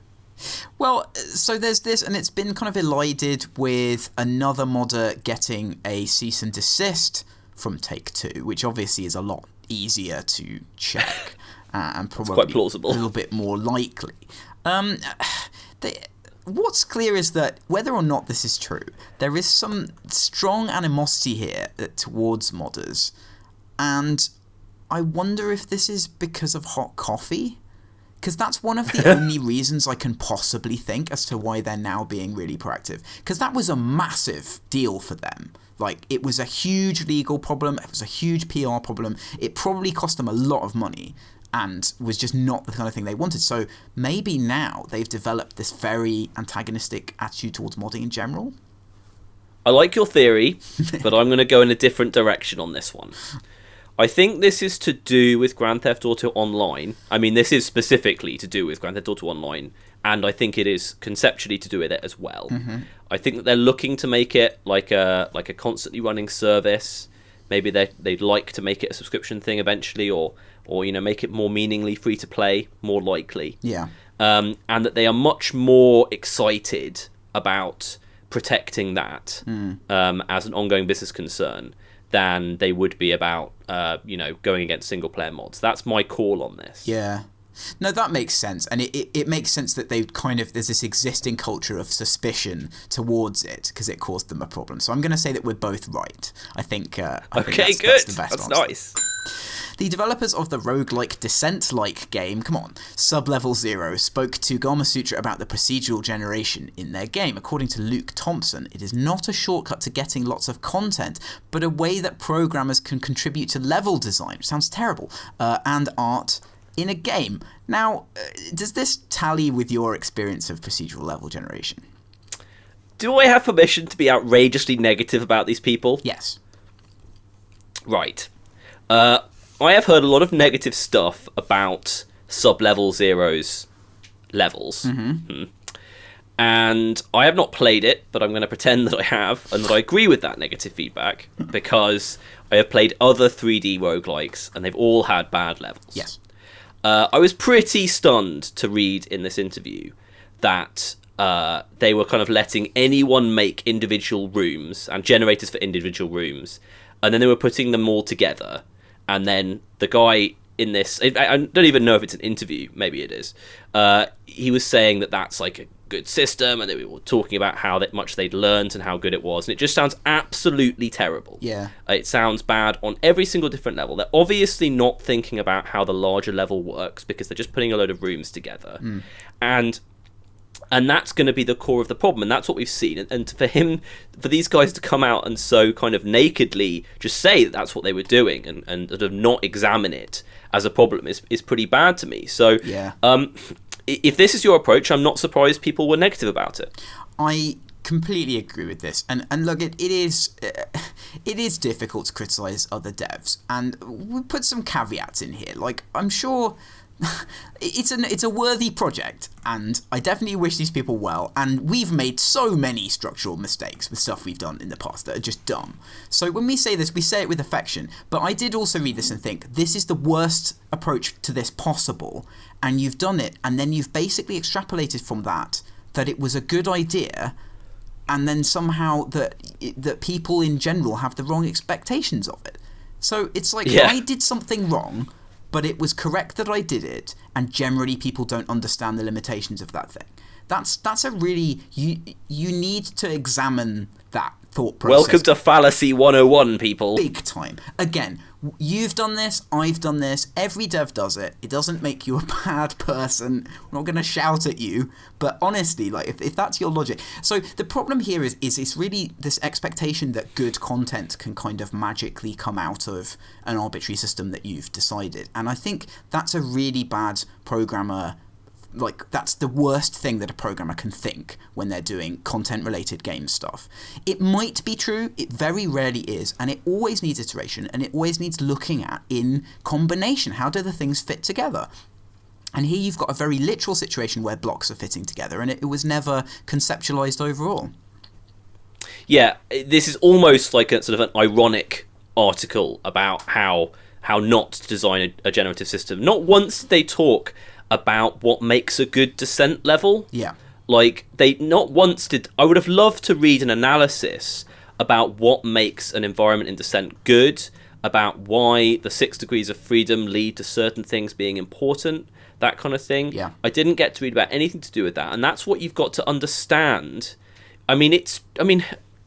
Well, so there's this, and it's been kind of elided with another modder getting a cease and desist from Take-Two, which obviously is a lot easier to check and probably quite plausible. A little bit more likely. What's clear is that whether or not this is true, there is some strong animosity here towards modders, and I wonder if this is because of hot coffee, because that's one of the only reasons I can possibly think as to why they're now being really proactive, because that was a massive deal for them. Like, it was a huge legal problem, it was a huge PR problem, it probably cost them a lot of money, and was just not the kind of thing they wanted. So maybe now they've developed this very antagonistic attitude towards modding in general. I like your theory, but I'm going to go in a different direction on this one. I think this is to do with Grand Theft Auto Online. I mean, this is specifically to do with Grand Theft Auto Online, and I think it is conceptually to do with it as well. I think that they're looking to make it like a constantly running service. Maybe they'd like to make it a subscription thing eventually, or make it more meaningly free to play, more likely. Yeah. And that they are much more excited about protecting that as an ongoing business concern than they would be about going against single player mods. That's my call on this. Yeah. No, that makes sense, and it makes sense that there's this existing culture of suspicion towards it because it caused them a problem. So I'm going to say that we're both right. I think good. That's the best That's answer. nice. The developers of the roguelike Descent-like game, Sub-Level Zero, spoke to Gamasutra about the procedural generation in their game. According to Luke Thompson, it is not a shortcut to getting lots of content, but a way that programmers can contribute to level design, which sounds terrible, and art in a game. Now, does this tally with your experience of procedural level generation? Do I have permission to be outrageously negative about these people? Yes. Right. I have heard a lot of negative stuff about Sub-Level Zero's levels. And I have not played it, but I'm going to pretend that I have, and that I agree with that negative feedback, because I have played other 3D roguelikes, and they've all had bad levels. Yes. I was pretty stunned to read in this interview that they were kind of letting anyone make individual rooms and generators for individual rooms, and then they were putting them all together. And then the guy in this, I don't even know if it's an interview, maybe it is, he was saying that that's like a good system, and they were talking about how much they'd learned and how good it was, and it just sounds absolutely terrible. Yeah. It sounds bad on every single different level. They're obviously not thinking about how the larger level works, because they're just putting a load of rooms together. And that's going to be the core of the problem, and that's what we've seen. And for these guys to come out and so kind of nakedly just say that that's what they were doing, and sort of not examine it as a problem is pretty bad to me. So, yeah. If this is your approach, I'm not surprised people were negative about it. I completely agree with this, and look, it is difficult to criticize other devs, and we put some caveats in here. Like, I'm sure it's a worthy project, and I definitely wish these people well. And we've made so many structural mistakes with stuff we've done in the past that are just dumb. So when we say this, we say it with affection. But I did also read this and think, this is the worst approach to this possible, and you've done it, and then you've basically extrapolated from that it was a good idea, and then somehow that people in general have the wrong expectations of it. So it's like, I did something wrong, but it was correct that I did it, and generally people don't understand the limitations of that thing. That's a really... You need to examine that thought process. Welcome to Fallacy 101, people. Big time. Again, you've done this, I've done this, every dev does it. It doesn't make you a bad person. I'm not going to shout at you, but honestly, like, if that's your logic. So the problem here is it's really this expectation that good content can kind of magically come out of an arbitrary system that you've decided. And I think that's a really bad programmer. Like, that's the worst thing that a programmer can think when they're doing content-related game stuff. It might be true, it very rarely is, and it always needs iteration, and it always needs looking at in combination. How do the things fit together? And here you've got a very literal situation where blocks are fitting together, and it was never conceptualized overall. Yeah, this is almost like a sort of an ironic article about how not to design a generative system. Not once did they talk about what makes a good descent level. Yeah. Like, they not once did... I would have loved to read an analysis about what makes an environment in descent good, about why the 6 degrees of freedom lead to certain things being important, that kind of thing. Yeah. I didn't get to read about anything to do with that, and that's what you've got to understand. I mean,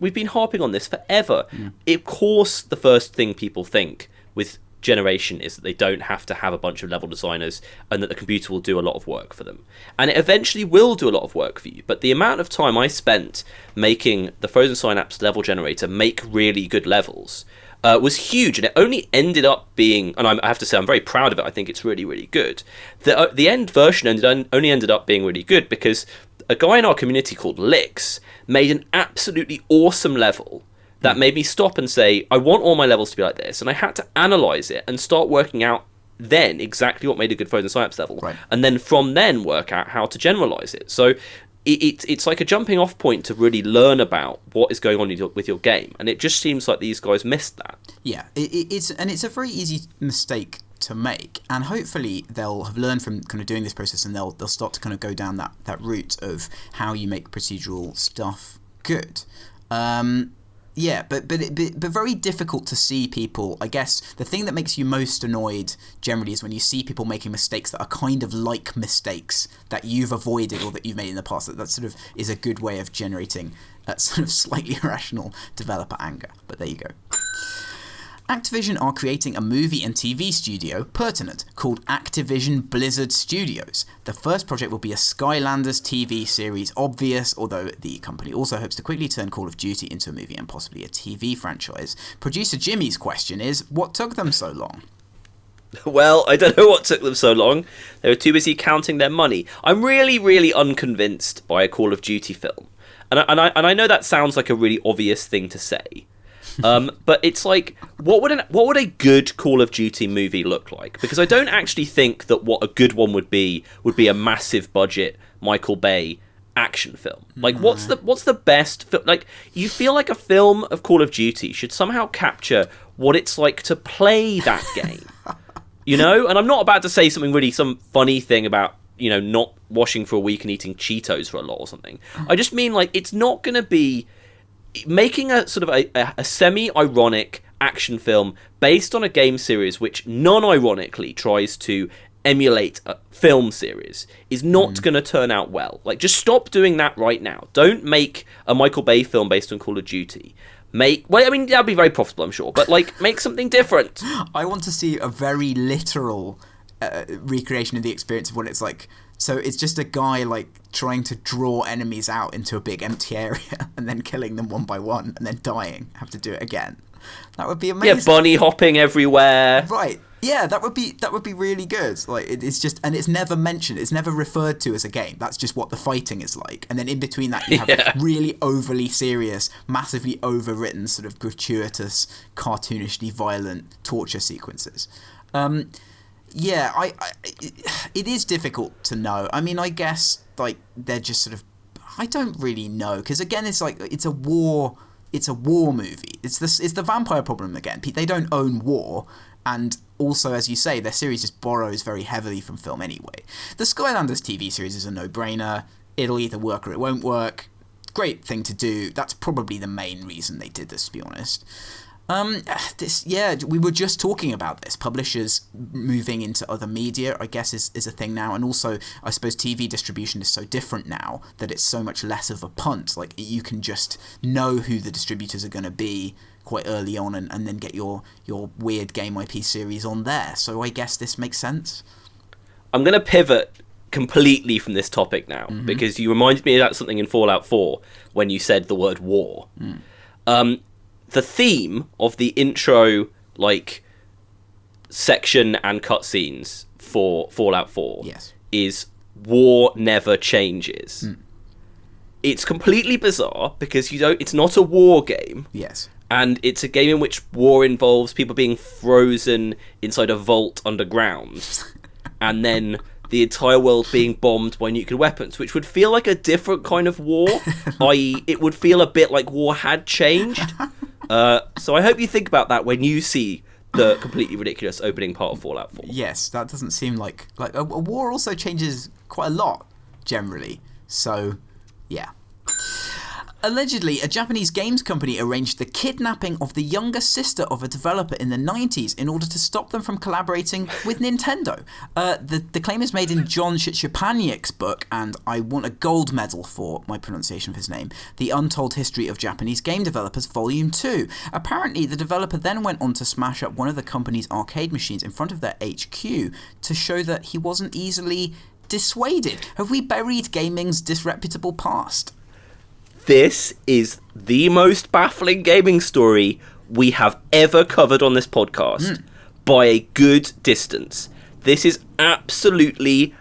we've been harping on this forever. Of course, the first thing people think with generation is that they don't have to have a bunch of level designers, and that the computer will do a lot of work for them. And it eventually will do a lot of work for you, but the amount of time I spent making the Frozen Synapse level generator make really good levels was huge, and it only ended up being, and I have to say I'm very proud of it, I think it's really, really good. The end version only ended up being really good because a guy in our community called Lix made an absolutely awesome level that made me stop and say, I want all my levels to be like this. And I had to analyse it and start working out then exactly what made a good Frozen Synapse level. Right. And then from then work out how to generalise it. So it's like a jumping off point to really learn about what is going on with your game. And it just seems like these guys missed that. Yeah, it's a very easy mistake to make. And hopefully they'll have learned from kind of doing this process, and they'll start to kind of go down that route of how you make procedural stuff good. Yeah, but very difficult to see people. I guess the thing that makes you most annoyed generally is when you see people making mistakes that are kind of like mistakes that you've avoided or that you've made in the past. That sort of is a good way of generating that sort of slightly irrational developer anger. But there you go. Activision are creating a movie and TV studio pertinent called Activision Blizzard Studios. The first project will be a Skylanders TV series, obvious, although the company also hopes to quickly turn Call of Duty into a movie and possibly a TV franchise. Producer Jimmy's question is, what took them so long? Well, I don't know what took them so long. They were too busy counting their money. I'm really, really unconvinced by a Call of Duty film. And I know that sounds like a really obvious thing to say. But it's like, what would a good Call of Duty movie look like? Because I don't actually think that what a good one would be a massive budget Michael Bay action film. Like, what's the best like, you feel like a film of Call of Duty should somehow capture what it's like to play that game. You know? And I'm not about to say some funny thing about, you know, not washing for a week and eating Cheetos for a lot or something. I just mean, like, it's not going to be making a sort of a semi-ironic action film based on a game series which non-ironically tries to emulate a film series is not going to turn out well. Like, just stop doing that right now. Don't make a Michael Bay film based on Call of Duty. That'd be very profitable, I'm sure, but, like, make something different. I want to see a very literal recreation of the experience of what it's like. So it's just a guy, like, trying to draw enemies out into a big empty area and then killing them one by one and then dying. Have to do it again. That would be amazing. Yeah, bunny hopping everywhere. Right. Yeah, that would be really good. Like, it's just, and it's never mentioned. It's never referred to as a game. That's just what the fighting is like. And then in between that, you have really overly serious, massively overwritten, sort of gratuitous, cartoonishly violent torture sequences. yeah, it is difficult to know. I mean, I guess like they're just sort of, I don't really know, because again, it's like it's a war movie. It's the vampire problem again. They don't own war, and also, as you say, their series just borrows very heavily from film anyway. The Skylanders TV series is a no-brainer. It'll either work or it won't work. Great thing to do. That's probably the main reason they did this, to be honest. We were just talking about this. Publishers moving into other media, I guess, is a thing now. And also, I suppose TV distribution is so different now that it's so much less of a punt. Like, you can just know who the distributors are going to be quite early on and then get your weird game IP series on there. So I guess this makes sense. I'm going to pivot completely from this topic now, because you reminded me of something in Fallout 4 when you said the word war. The theme of the intro, like, section and cutscenes for Fallout 4 is war never changes. It's completely bizarre because it's not a war game. Yes. And it's a game in which war involves people being frozen inside a vault underground and then the entire world being bombed by nuclear weapons, which would feel like a different kind of war, i.e. it would feel a bit like war had changed. So I hope you think about that when you see the completely ridiculous opening part of Fallout 4. Yes, that doesn't seem like a war also changes quite a lot, generally. So, yeah. Allegedly, a Japanese games company arranged the kidnapping of the younger sister of a developer in the 90s in order to stop them from collaborating with Nintendo. The claim is made in John Szczepaniak's book, and I want a gold medal for my pronunciation of his name, The Untold History of Japanese Game Developers, Volume 2. Apparently, the developer then went on to smash up one of the company's arcade machines in front of their HQ to show that he wasn't easily dissuaded. Have we buried gaming's disreputable past? This is the most baffling gaming story we have ever covered on this podcast by a good distance. This is absolutely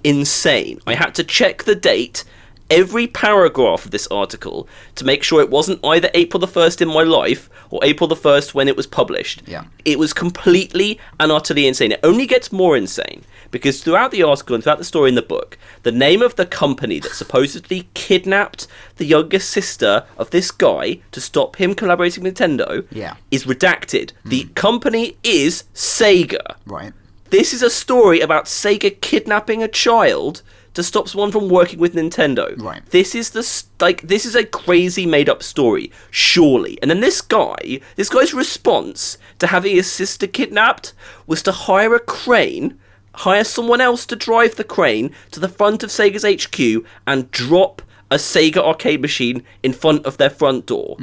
insane. I had to check the date, every paragraph of this article, to make sure it wasn't either April the 1st in my life or April the 1st when it was published. Yeah. It was completely and utterly insane. It only gets more insane because throughout the article and throughout the story in the book, the name of the company that supposedly kidnapped the younger sister of this guy to stop him collaborating with Nintendo is redacted. The company is Sega. Right. This is a story about Sega kidnapping a child to stop someone from working with Nintendo. Right. This is this is a crazy made-up story, surely. And then this guy's response to having his sister kidnapped was to hire a crane, hire someone else to drive the crane to the front of Sega's HQ and drop a Sega arcade machine in front of their front door.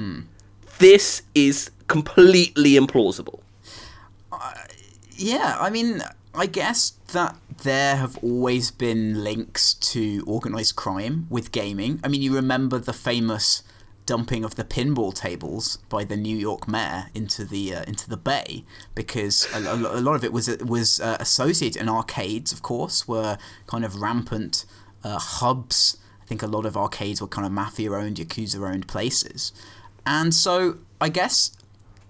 This is completely implausible. Yeah, I mean, I guess that there have always been links to organised crime with gaming. I mean, you remember the famous dumping of the pinball tables by the New York mayor into the bay, because a lot of it was associated, and arcades, of course, were kind of rampant hubs. I think a lot of arcades were kind of mafia-owned, Yakuza-owned places. And so, I guess,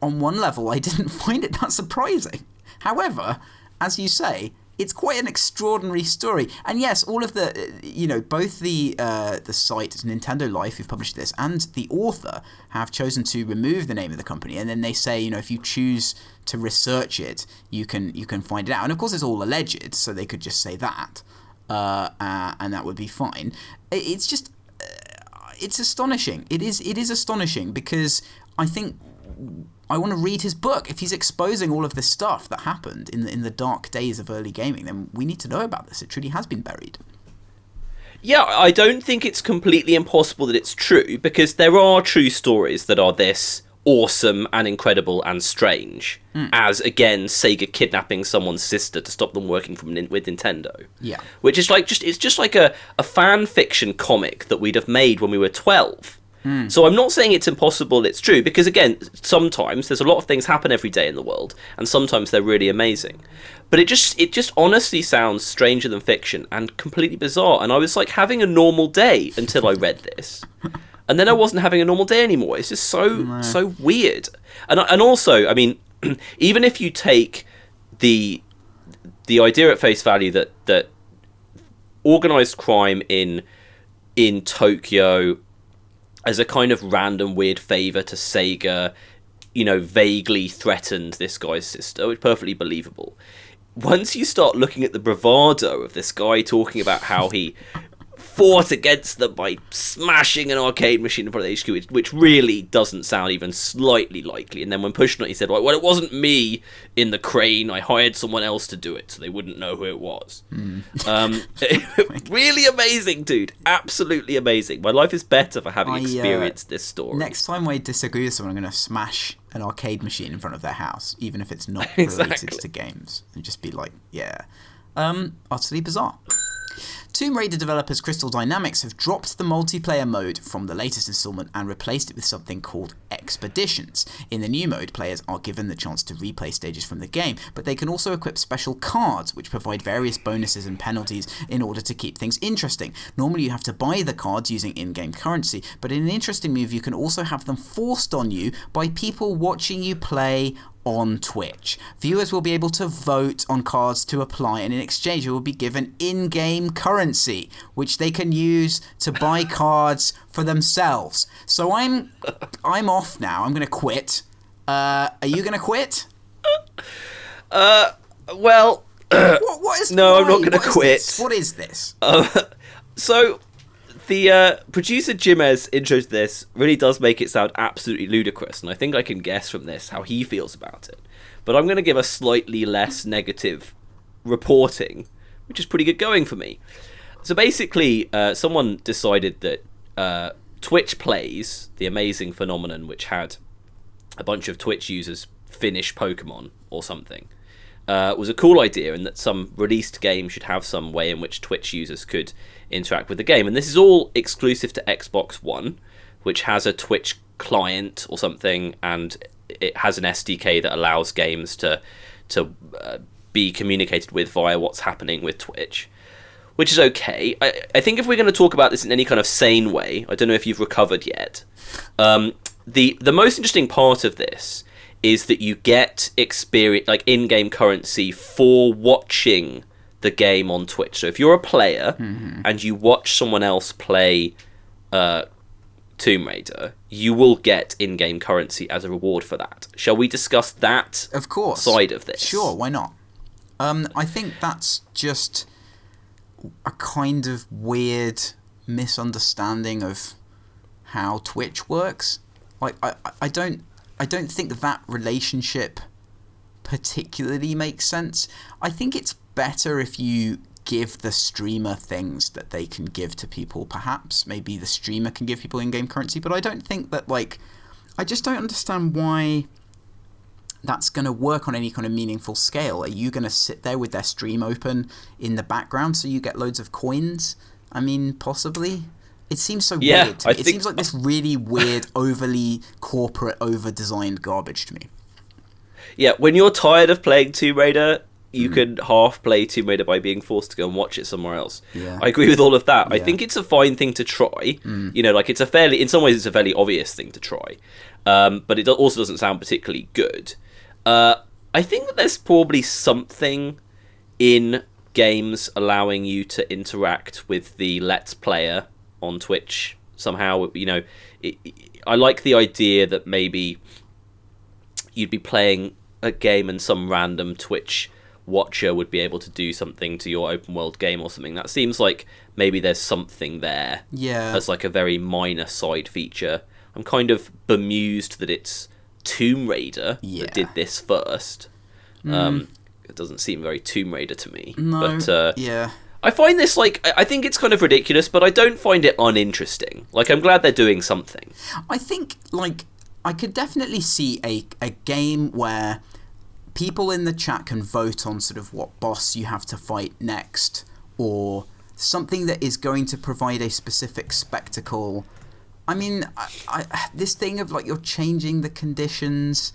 on one level, I didn't find it that surprising. However, as you say, it's quite an extraordinary story. And yes, all of the, both the site, Nintendo Life, who've published this, and the author have chosen to remove the name of the company. And then they say, if you choose to research it, you can find it out. And of course, it's all alleged, so they could just say that, and that would be fine. It's just, it's astonishing. It is astonishing, because I think I want to read his book. If he's exposing all of this stuff that happened in the dark days of early gaming, then we need to know about this. It truly has been buried. Yeah, I don't think it's completely impossible that it's true, because there are true stories that are this awesome and incredible and strange, as, again, Sega kidnapping someone's sister to stop them working with Nintendo. Yeah. Which is it's just like a fan fiction comic that we'd have made when we were 12. So I'm not saying it's impossible, it's true, because again, sometimes there's a lot of things happen every day in the world, and sometimes they're really amazing. But it just honestly sounds stranger than fiction and completely bizarre, and I was like having a normal day until I read this. And then I wasn't having a normal day anymore. It's just so weird. And also, I mean, even if you take the the idea at face value that organized crime in Tokyo as a kind of random weird favor to Sega, vaguely threatened this guy's sister, it's perfectly believable. Once you start looking at the bravado of this guy talking about how he fought against them by smashing an arcade machine in front of the HQ, which really doesn't sound even slightly likely. And then when pushed on it, he said, well, it wasn't me in the crane. I hired someone else to do it so they wouldn't know who it was. Really amazing, dude. Absolutely amazing. My life is better for having experienced this story. Next time I disagree with someone, I'm going to smash an arcade machine in front of their house, even if it's not related to games. And just be like, utterly bizarre. Tomb Raider developers Crystal Dynamics have dropped the multiplayer mode from the latest installment and replaced it with something called Expeditions. In the new mode, players are given the chance to replay stages from the game, but they can also equip special cards, which provide various bonuses and penalties in order to keep things interesting. Normally you have to buy the cards using in-game currency, but in an interesting move you can also have them forced on you by people watching you play on Twitch. Viewers will be able to vote on cards to apply, and in exchange they will be given in-game currency, which they can use to buy cards for themselves. So I'm off now. I'm going to quit. Are you going to quit? Well... what is... No, why? I'm not going to quit. What is this? So... The producer Jim's intro to this really does make it sound absolutely ludicrous, and I think I can guess from this how he feels about it. But I'm going to give a slightly less negative reporting, which is pretty good going for me. So basically, someone decided that Twitch Plays, the amazing phenomenon which had a bunch of Twitch users finish Pokemon or something, was a cool idea, and that some released game should have some way in which Twitch users could interact with the game. And this is all exclusive to Xbox One, which has a Twitch client or something, and it has an SDK that allows games to be communicated with via what's happening with Twitch, which is okay. I think if we're going to talk about this in any kind of sane way, I don't know if you've recovered yet, the most interesting part of this is that you get experience, like in-game currency, for watching the game on Twitch. So if you're a player and you watch someone else play Tomb Raider, you will get in-game currency as a reward for that. Shall we discuss that side of this? Sure, why not? I think that's just a kind of weird misunderstanding of how Twitch works. Like, I don't think that relationship particularly makes sense. I think it's better if you give the streamer things that they can give to people, perhaps. Maybe the streamer can give people in-game currency, but I don't think that, I just don't understand why that's going to work on any kind of meaningful scale. Are you going to sit there with their stream open in the background so you get loads of coins? I mean, possibly. It seems so weird to me. It seems like this really weird, overly corporate, over-designed garbage to me. Yeah, when you're tired of playing Tomb Raider, you can half play Tomb Raider by being forced to go and watch it somewhere else. Yeah. I agree with all of that. Yeah. I think it's a fine thing to try. It's a fairly, in some ways, it's a fairly obvious thing to try. But it also doesn't sound particularly good. I think that there's probably something in games allowing you to interact with the Let's Player on Twitch somehow. I like the idea that maybe you'd be playing a game and some random Twitch watcher would be able to do something to your open world game or something. That seems like maybe there's something there as like a very minor side feature. I'm kind of bemused that it's Tomb Raider that did this first. It doesn't seem very Tomb Raider to me. No, but I find this, I think it's kind of ridiculous, but I don't find it uninteresting. I'm glad they're doing something. I think, I could definitely see a game where people in the chat can vote on sort of what boss you have to fight next, or something that is going to provide a specific spectacle. I mean, this thing of you're changing the conditions,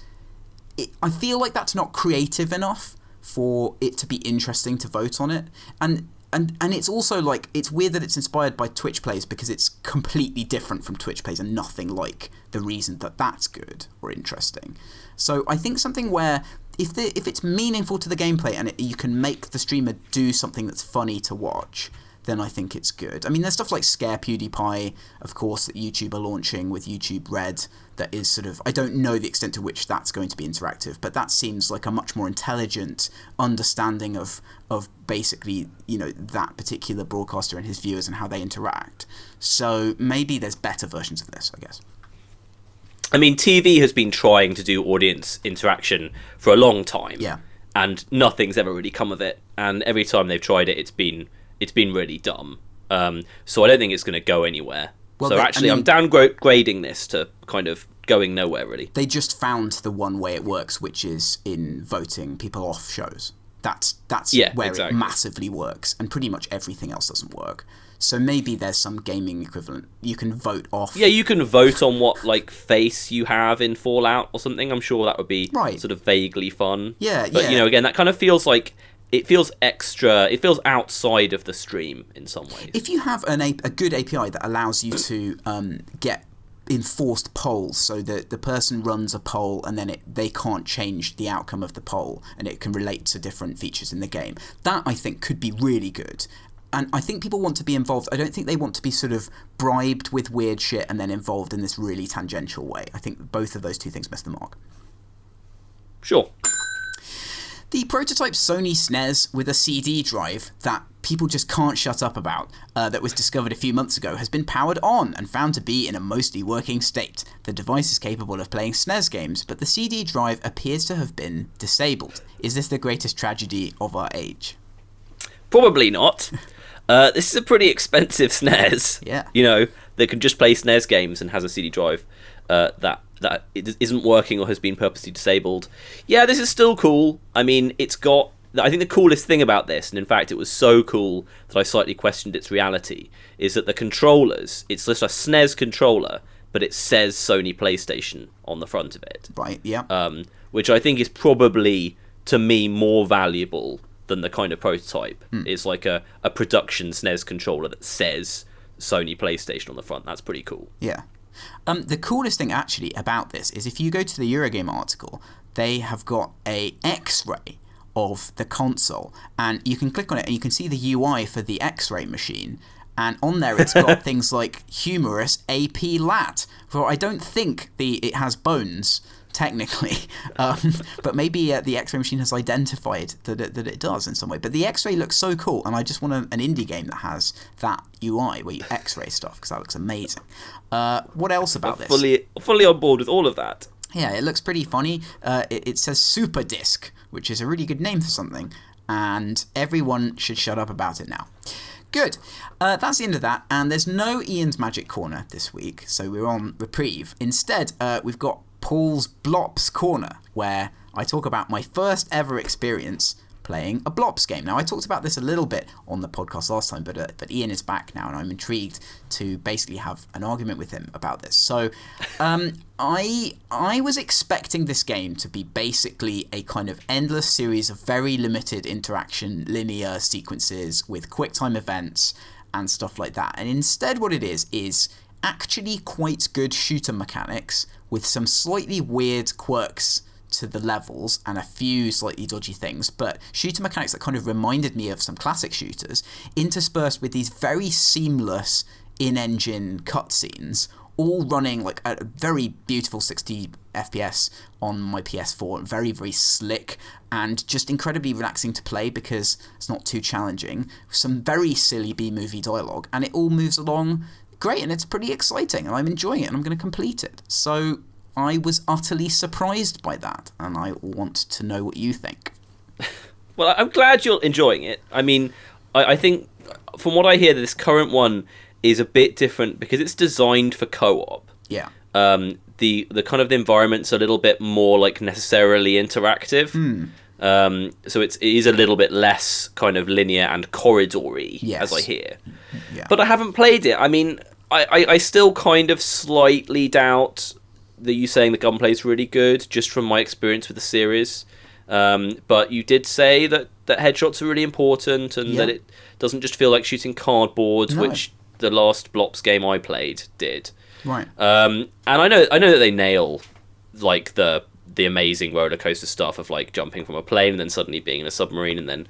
I feel like that's not creative enough for it to be interesting to vote on it. And it's also it's weird that it's inspired by Twitch Plays, because it's completely different from Twitch Plays and nothing like the reason that that's good or interesting. So I think something where if it's meaningful to the gameplay and you can make the streamer do something that's funny to watch, then I think it's good. I mean, there's stuff like Scare PewDiePie, of course, that YouTube are launching with YouTube Red. That is sort of, I don't know the extent to which that's going to be interactive, but that seems like a much more intelligent understanding of basically, that particular broadcaster and his viewers and how they interact. So maybe there's better versions of this, I guess. I mean, TV has been trying to do audience interaction for a long time. Yeah. And nothing's ever really come of it. And every time they've tried it, it's been really dumb. So I don't think it's going to go anywhere. Well, I'm downgrading this to kind of going nowhere, really. They just found the one way it works, which is in voting people off shows. That's where it massively works, and pretty much everything else doesn't work. So maybe there's some gaming equivalent. You can vote off. Yeah, you can vote on what face you have in Fallout or something. I'm sure that would be sort of vaguely fun. Yeah, but again, that kind of feels like it feels extra. It feels outside of the stream in some ways. If you have a good API that allows you to get enforced polls, so that the person runs a poll and then they can't change the outcome of the poll, and it can relate to different features in the game, that I think could be really good. And I think people want to be involved. I don't think they want to be sort of bribed with weird shit and then involved in this really tangential way. I think both of those two things miss the mark. Sure. The prototype Sony SNES with a CD drive that people just can't shut up about, that was discovered a few months ago, has been powered on and found to be in a mostly working state. The device is capable of playing SNES games, but the CD drive appears to have been disabled. Is this the greatest tragedy of our age? Probably not. This is a pretty expensive SNES. Yeah. That can just play SNES games and has a CD drive that it isn't working or has been purposely disabled. Yeah, this is still cool. I mean, I think the coolest thing about this, and in fact it was so cool that I slightly questioned its reality, is that the controllers, it's just a SNES controller, but it says Sony PlayStation on the front of it. Right, yeah. Which I think is probably, to me, more valuable than the kind of prototype. It's like a production SNES controller that says Sony PlayStation on the front. That's pretty cool. Yeah. The coolest thing actually about this is if you go to the Eurogamer article, they have got a X-ray of the console, and you can click on it and you can see the UI for the X-ray machine, and on there it's got things like humorous AP lat. For I don't think it has bones technically, but maybe the X-ray machine has identified that it does in some way. But the X-ray looks so cool, and I just want an indie game that has that UI where you X-ray stuff, because that looks amazing. What else about this? Fully on board with all of that. Yeah, it looks pretty funny. It says Super Disc, which is a really good name for something, and everyone should shut up about it now. Good. That's the end of that, and there's no Ian's Magic Corner this week, so we're on reprieve. Instead, we've got Paul's Blops Corner, where I talk about my first ever experience playing a Blops game. Now, I talked about this a little bit on the podcast last time, but Ian is back now, and I'm intrigued to basically have an argument with him about this. So, I was expecting this game to be basically a kind of endless series of very limited interaction, linear sequences with QuickTime events and stuff like that. And instead, what it is actually quite good shooter mechanics with some slightly weird quirks to the levels and a few slightly dodgy things, but shooter mechanics that kind of reminded me of some classic shooters, interspersed with these very seamless in-engine cutscenes, all running like at a very beautiful 60 FPS on my PS4, very, very slick, and just incredibly relaxing to play because it's not too challenging. Some very silly B-movie dialogue, and it all moves along great, and it's pretty exciting, and I'm enjoying it, and I'm going to complete it. So I was utterly surprised by that, and I want to know what you think. Well, I'm glad you're enjoying it. I mean, I think, from what I hear, this current one is a bit different because it's designed for co-op. Yeah. The kind of the environment's a little bit more like necessarily interactive. So it is a little bit less kind of linear and corridory, as I hear. Yeah. But I haven't played it. I mean, I still kind of slightly doubt that you saying the gunplay is really good, just from my experience with the series. But you did say that headshots are really important, and that it doesn't just feel like shooting cardboard, which the last Blops game I played did. Right. And I know that they nail like the the amazing roller coaster stuff of like jumping from a plane and then suddenly being in a submarine, and then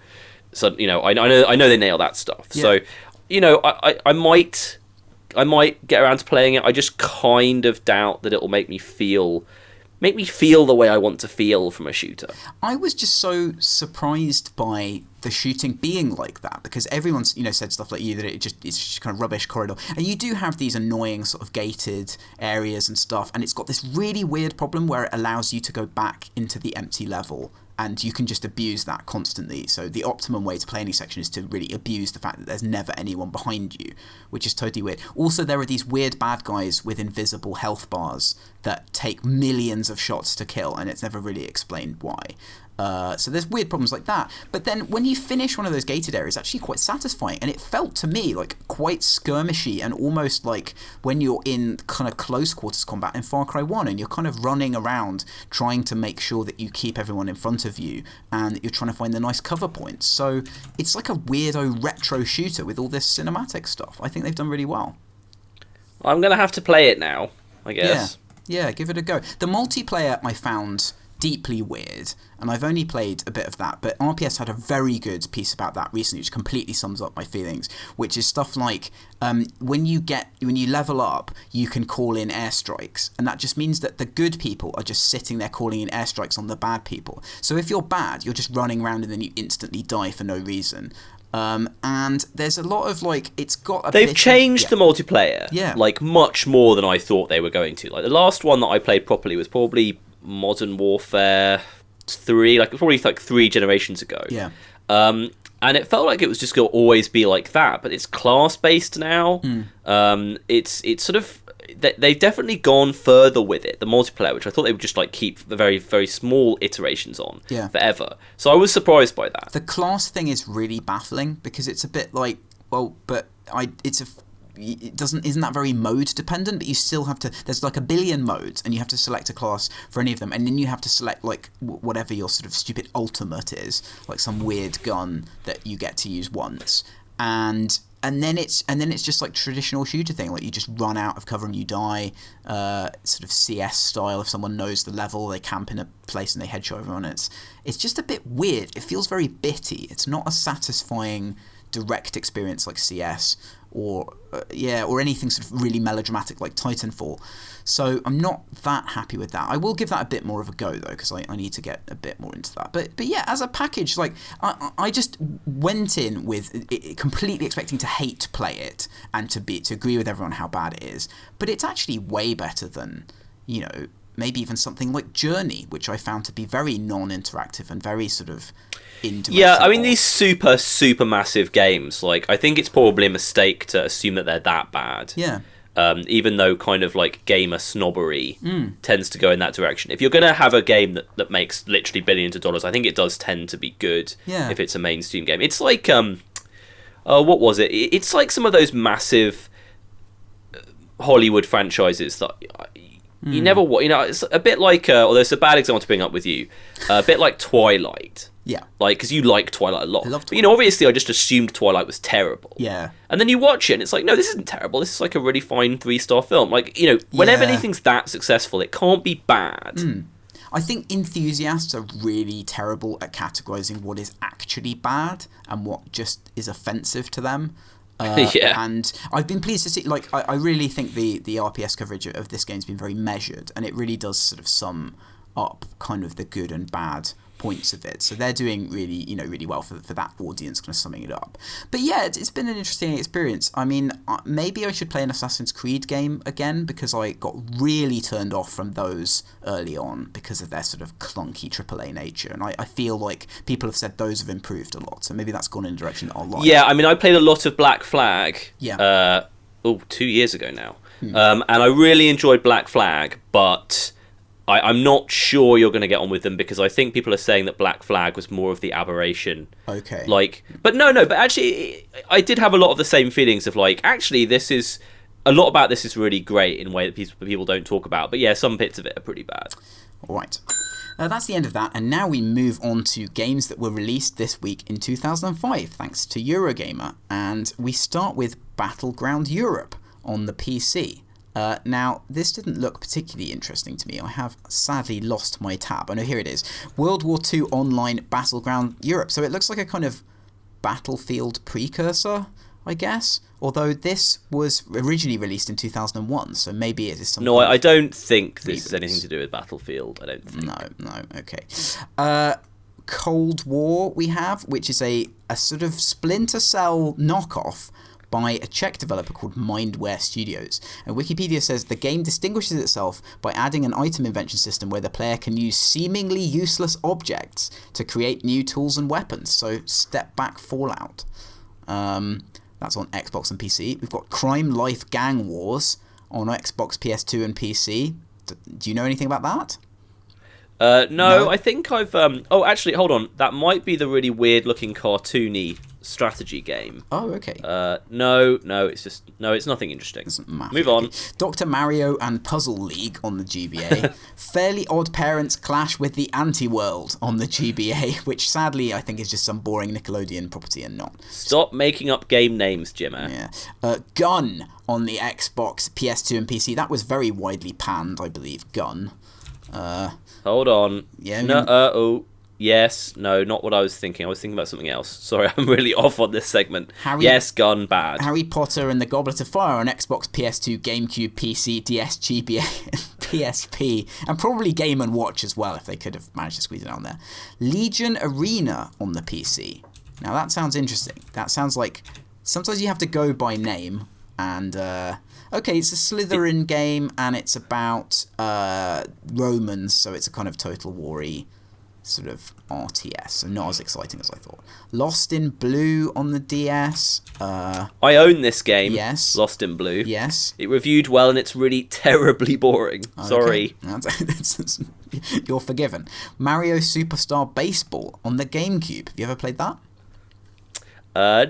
I know they nail that stuff. Yeah. So I might get around to playing it. I just kind of doubt that it will make me feel the way I want to feel from a shooter. I was just so surprised by the shooting being like that, because everyone's said stuff like you, that it's just kind of rubbish corridor, and you do have these annoying sort of gated areas and stuff, and it's got this really weird problem where it allows you to go back into the empty level, and you can just abuse that constantly. So the optimum way to play any section is to really abuse the fact that there's never anyone behind you, which is totally weird. Also, there are these weird bad guys with invisible health bars that take millions of shots to kill, and it's never really explained why. So there's weird problems like that. But then when you finish one of those gated areas, it's actually quite satisfying. And it felt to me like quite skirmishy, and almost like when you're in kind of close quarters combat in Far Cry 1, and you're kind of running around trying to make sure that you keep everyone in front of you, and you're trying to find the nice cover points. So it's like a weirdo retro shooter with all this cinematic stuff. I think they've done really well. I'm going to have to play it now, I guess. Yeah, give it a go. The multiplayer I found deeply weird, and I've only played a bit of that, but RPS had a very good piece about that recently, which completely sums up my feelings, which is stuff like when you level up, you can call in airstrikes, and that just means that the good people are just sitting there calling in airstrikes on the bad people. So if you're bad, you're just running around and then you instantly die for no reason. And there's a lot of like, it's got a They've changed the multiplayer, yeah, like much more than I thought they were going to. Like the last one that I played properly was probably Modern Warfare 3, probably 3 generations ago. Yeah. And it felt like it was just going to always be like that, but it's class based now. It's sort of, they've definitely gone further with it, the multiplayer, which I thought they would just like keep the very, very small iterations on forever. So I was surprised by that. The class thing is really baffling, because it's a bit like, well, but isn't that very mode dependent? But you still have to, there's like a billion modes, and you have to select a class for any of them, and then you have to select like whatever your sort of stupid ultimate is, like some weird gun that you get to use once, and then it's just like traditional shooter thing, like you just run out of cover and you die, sort of CS style. If someone knows the level, they camp in a place and they headshot everyone. It's just a bit weird. It feels very bitty. It's not a satisfying direct experience like CS or anything sort of really melodramatic like Titanfall. So I'm not that happy with that. I will give that a bit more of a go though, because I need to get a bit more into that. But yeah, as a package, like I just went in with it completely expecting to hate play it and to agree with everyone how bad it is. But it's actually way better than, maybe even something like Journey, which I found to be very non-interactive and very sort of indirect. Yeah, I mean, these super, super massive games, like, I think it's probably a mistake to assume that they're that bad. Yeah. Even though kind of like gamer snobbery tends to go in that direction. If you're going to have a game that makes literally billions of dollars, I think it does tend to be good if it's a mainstream game. It's like, what was it? It's like some of those massive Hollywood franchises that you never, it's a bit like, although it's a bad example to bring up with you, a bit like Twilight. Yeah. Like, because you like Twilight a lot. I love Twilight. But, obviously I just assumed Twilight was terrible. Yeah. And then you watch it and it's like, no, this isn't terrible. This is like a really fine 3-star film. Like, whenever anything's that successful, it can't be bad. I think enthusiasts are really terrible at categorizing what is actually bad and what just is offensive to them. And I've been pleased to see, like, I really think the RPS coverage of this game's been very measured, and it really does sort of sum up kind of the good and bad points of it. So they're doing really, really well for that audience, kind of summing it up. But yeah, it's been an interesting experience. I mean, maybe I should play an Assassin's Creed game again, because I got really turned off from those early on because of their sort of clunky AAA nature. And I feel like people have said those have improved a lot. So maybe that's gone in a direction that I'll like. Yeah, I mean, I played a lot of Black Flag. Yeah. 2 years ago now. And I really enjoyed Black Flag, but I'm not sure you're going to get on with them, because I think people are saying that Black Flag was more of the aberration. Okay. But actually, I did have a lot of the same feelings of like, actually, a lot about this is really great in a way that people don't talk about. But yeah, some bits of it are pretty bad. All right. That's the end of that, and now we move on to games that were released this week in 2005, thanks to Eurogamer. And we start with Battleground Europe on the PC. Now, this didn't look particularly interesting to me. I have sadly lost my tab. Oh no, here it is. World War II Online Battleground Europe. So it looks like a kind of Battlefield precursor, I guess. Although this was originally released in 2001, so maybe it is something. No, I don't think this is anything to do with Battlefield. I don't think. No, okay. Cold War we have, which is a sort of Splinter Cell knockoff by a Czech developer called Mindware Studios. And Wikipedia says the game distinguishes itself by adding an item invention system where the player can use seemingly useless objects to create new tools and weapons. So step back Fallout. That's on Xbox and PC. We've got Crime Life Gang Wars on Xbox, PS2 and PC. Do you know anything about that? No, I think I've... Oh, actually, hold on. That might be the really weird-looking cartoony strategy game. Oh, okay. No, it's just... No, it's nothing interesting. Move on. Dr. Mario and Puzzle League on the GBA. Fairly Odd Parents clash with the Anti-World on the GBA, which sadly I think is just some boring Nickelodeon property and not. Stop making up game names, Jimmer. Yeah. Gun on the Xbox, PS2 and PC. That was very widely panned, I believe. Gun. Hold on. Yeah. No. Yes. No. Not what I was thinking. I was thinking about something else. Sorry, I'm really off on this segment. Yes. Gun. Bad. Harry Potter and the Goblet of Fire on Xbox, PS2, GameCube, PC, DS, GBA, PSP, and probably Game & Watch as well if they could have managed to squeeze it on there. Legion Arena on the PC. Now that sounds interesting. That sounds like sometimes you have to go by name and. Okay, it's a Slytherin game, and it's about Romans, so it's a kind of Total War-y sort of RTS, so not as exciting as I thought. Lost in Blue on the DS. I own this game. Yes. Lost in Blue. Yes. It reviewed well, and it's really terribly boring. Sorry. You're forgiven. Mario Superstar Baseball on the GameCube. Have you ever played that?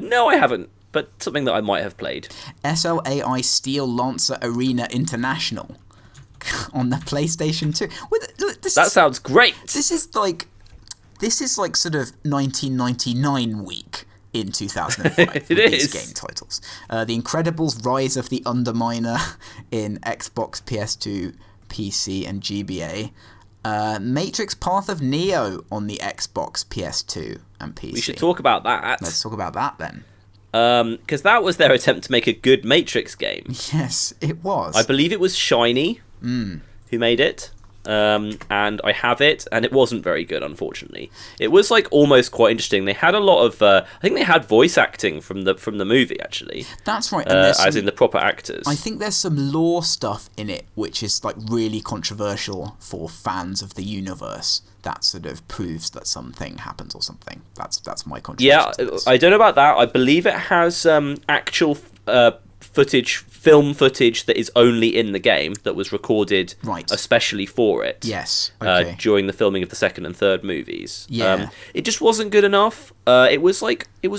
No, I haven't. But something that I might have played. SLAI Steel Lancer Arena International on the PlayStation 2. Sounds great. This is like sort of 1999 week in 2005 It with is. These game titles. The Incredibles Rise of the Underminer in Xbox, PS2, PC, and GBA. Matrix Path of Neo on the Xbox, PS2, and PC. We should talk about that. Let's talk about that then. Because that was their attempt to make a good Matrix game. Yes, it was. I believe it was Shiny who made it. And I have it, and it wasn't very good, unfortunately. It was like almost quite interesting. They had a lot of, I think they had voice acting from the movie actually. That's right, and as in the proper actors. I think there's some lore stuff in it which is like really controversial for fans of the universe. That sort of proves that something happens or something. That's my contribution. Yeah, I don't know about that. I believe it has actual film footage that is only in the game that was recorded especially for it. Yes. Okay. During the filming of the second and third movies. Yeah. It just wasn't good enough. It was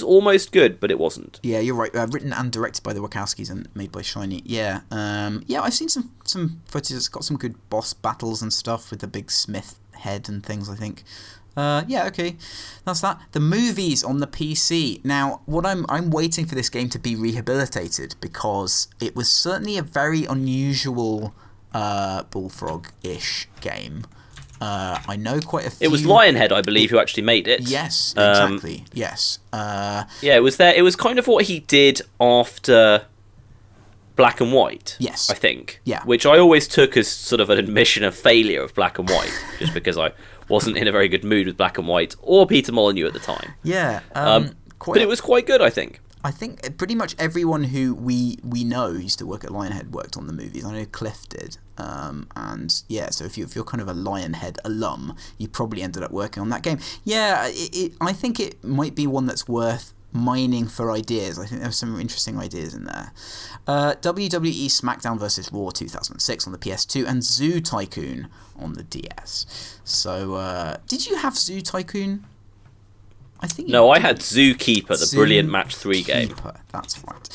almost good, but it wasn't. Yeah, you're right. Written and directed by the Wachowskis and made by Shiny. Yeah. I've seen some footage that's got some good boss battles and stuff with the big Smith head and things, I think. Okay, that's that. The movies on the PC. Now, what I'm waiting for this game to be rehabilitated because it was certainly a very unusual Bullfrog-ish game. I know quite a few. It was Lionhead, I believe, who actually made it. Yes, exactly. Yes. It was there. It was kind of what he did after Black and White. Yes. I think. Yeah. Which I always took as sort of an admission of failure of Black and White, just because I wasn't in a very good mood with Black and White or Peter Molyneux at the time. Yeah. But it was quite good, I think. I think pretty much everyone who we know who used to work at Lionhead worked on the movies. I know Cliff did. And yeah, so if you're kind of a Lionhead alum, you probably ended up working on that game. Yeah, I think it might be one that's worth mining for ideas. I think there's some interesting ideas in there. WWE SmackDown vs. Raw 2006 on the PS2 and Zoo Tycoon on the DS. So, did you have Zoo Tycoon? I think no, I had Zookeeper, the brilliant Match 3 game. That's right.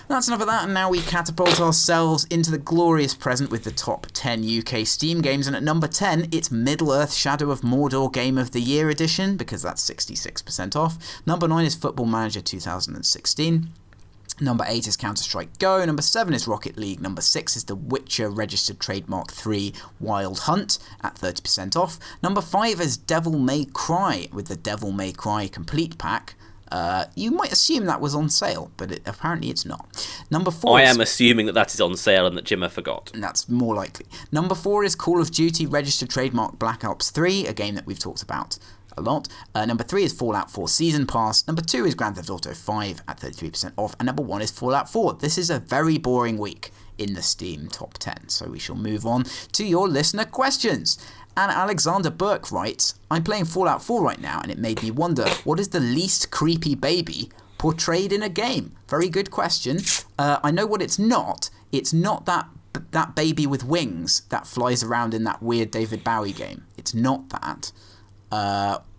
That's enough of that, and now we catapult ourselves into the glorious present with the top 10 UK Steam games, and at number 10, it's Middle-earth Shadow of Mordor Game of the Year edition, because that's 66% off. Number 9 is Football Manager 2016. Number 8 is Counter-Strike Go. Number 7 is Rocket League. Number 6 is The Witcher Registered Trademark 3 Wild Hunt at 30% off. Number 5 is Devil May Cry with the Devil May Cry Complete Pack. You might assume that was on sale, but apparently it's not. Number 4 I am assuming that is on sale and that Jimmer forgot. That's more likely. Number 4 is Call of Duty Registered Trademark Black Ops 3, a game that we've talked about a lot. Number 3 is Fallout 4 Season Pass. Number 2 is Grand Theft Auto 5 at 33% off. And number 1 is Fallout 4. This is a very boring week in the Steam Top 10, so we shall move on to your listener questions. And Alexander Burke writes, I'm playing Fallout 4 right now, and it made me wonder, what is the least creepy baby portrayed in a game? Very good question. I know what it's not. It's not that baby with wings that flies around in that weird David Bowie game. It's not that.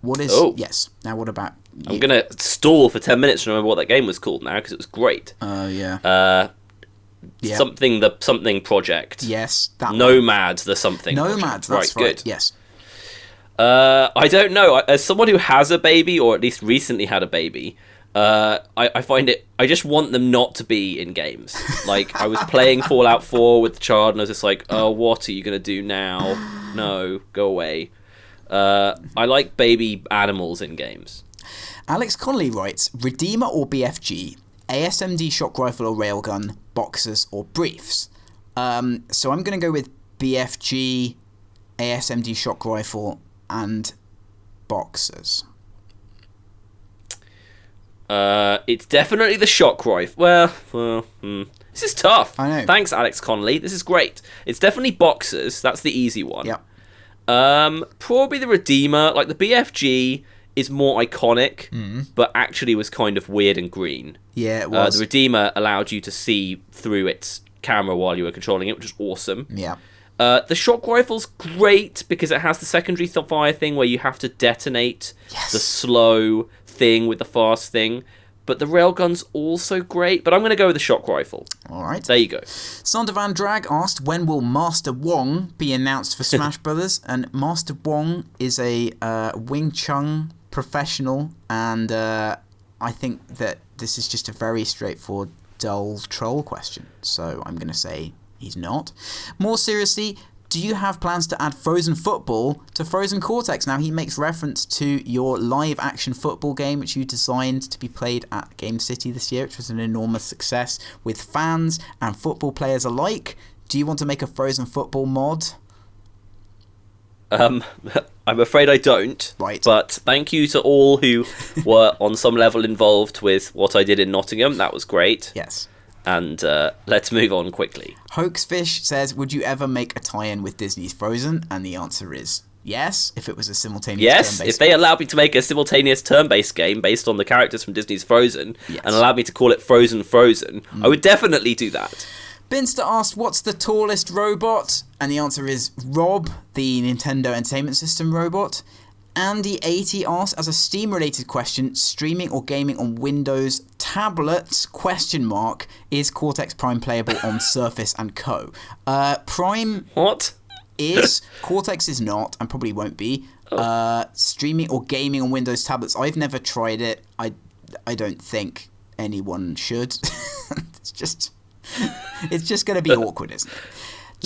What is... Oh. Yes. Now what about you? I'm going to stall for 10 minutes to remember what that game was called now, because it was great. Yeah. Yeah. Something project. Yes. That Nomads, the something Nomads, project. that's right. Good. Yes. I don't know. As someone who has a baby, or at least recently had a baby, I find it... I just want them not to be in games. Like, I was playing Fallout 4 with the child, and I was just like, oh, what are you going to do now? No, go away. I like baby animals in games. Alex Connolly writes, Redeemer or BFG, ASMD shock rifle or railgun, boxers or briefs. So I'm going to go with BFG, ASMD shock rifle, and boxers. It's definitely the shock rifle. This is tough. I know. Thanks, Alex Connolly. This is great. It's definitely boxers. That's the easy one. Yep. Probably the Redeemer. Like, the BFG is more iconic, but actually was kind of weird and green. Yeah, it was. The Redeemer allowed you to see through its camera while you were controlling it, which was awesome. Yeah. The shock rifle's great because it has the secondary fire thing where you have to detonate the slow thing with the fast thing. But the railgun's also great, but I'm going to go with the shock rifle. All right. There you go. Sander Van Drag asked, when will Master Wong be announced for Smash Brothers? And Master Wong is a Wing Chun professional, and I think that this is just a very straightforward, dull troll question. So I'm going to say he's not. More seriously, do you have plans to add Frozen Football to Frozen Cortex? Now, he makes reference to your live-action football game, which you designed to be played at Game City this year, which was an enormous success with fans and football players alike. Do you want to make a Frozen Football mod? I'm afraid I don't. Right. But thank you to all who were on some level involved with what I did in Nottingham. That was great. Yes. And let's move on quickly. Hoaxfish says, would you ever make a tie-in with Disney's Frozen? And the answer is yes, if it was a simultaneous Yes, turn-based if they allowed me to make a simultaneous turn-based game based on the characters from Disney's Frozen, Yes. and allowed me to call it Frozen, I would definitely do that. Binster asked, what's the tallest robot? And the answer is Rob, the Nintendo Entertainment System robot. Andy80 asked, as a Steam-related question, streaming or gaming on Windows tablets, ? Is Cortex Prime playable on Surface and Co? Prime What? is, Cortex is not, and probably won't be. Streaming or gaming on Windows tablets, I've never tried it. I don't think anyone should. It's just going to be awkward, isn't it?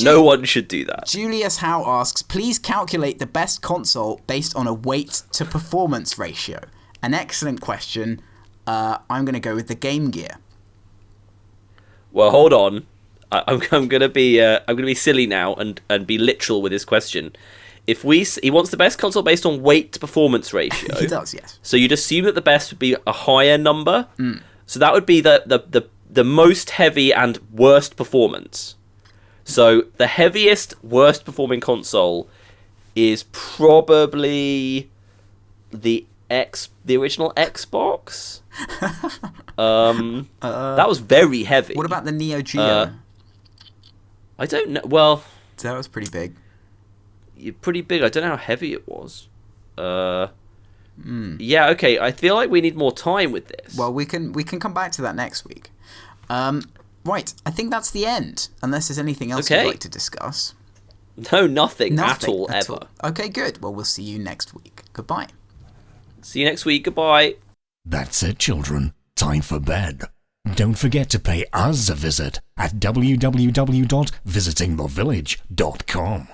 No one should do that. Julius Howe asks, please calculate the best console based on a weight to performance ratio. An excellent question. I'm going to go with the Game Gear. Well, hold on. I'm gonna be silly now and be literal with his question. If he wants the best console based on weight to performance ratio. He does, yes. So you'd assume that the best would be a higher number. So that would be the most heavy and worst performance. So the heaviest, worst performing console is probably the original Xbox. That was very heavy. What about the Neo Geo? I don't know. Well, That was pretty big. pretty big. I don't know how heavy it was. Yeah, okay. I feel like we need more time with this. Well, we can come back to that next week. Right, I think that's the end. Unless there's anything else you'd like to discuss. No, nothing at all, ever. Okay, good. Well, we'll see you next week. Goodbye. See you next week. Goodbye. That's it, children. Time for bed. Don't forget to pay us a visit at www.visitingthevillage.com.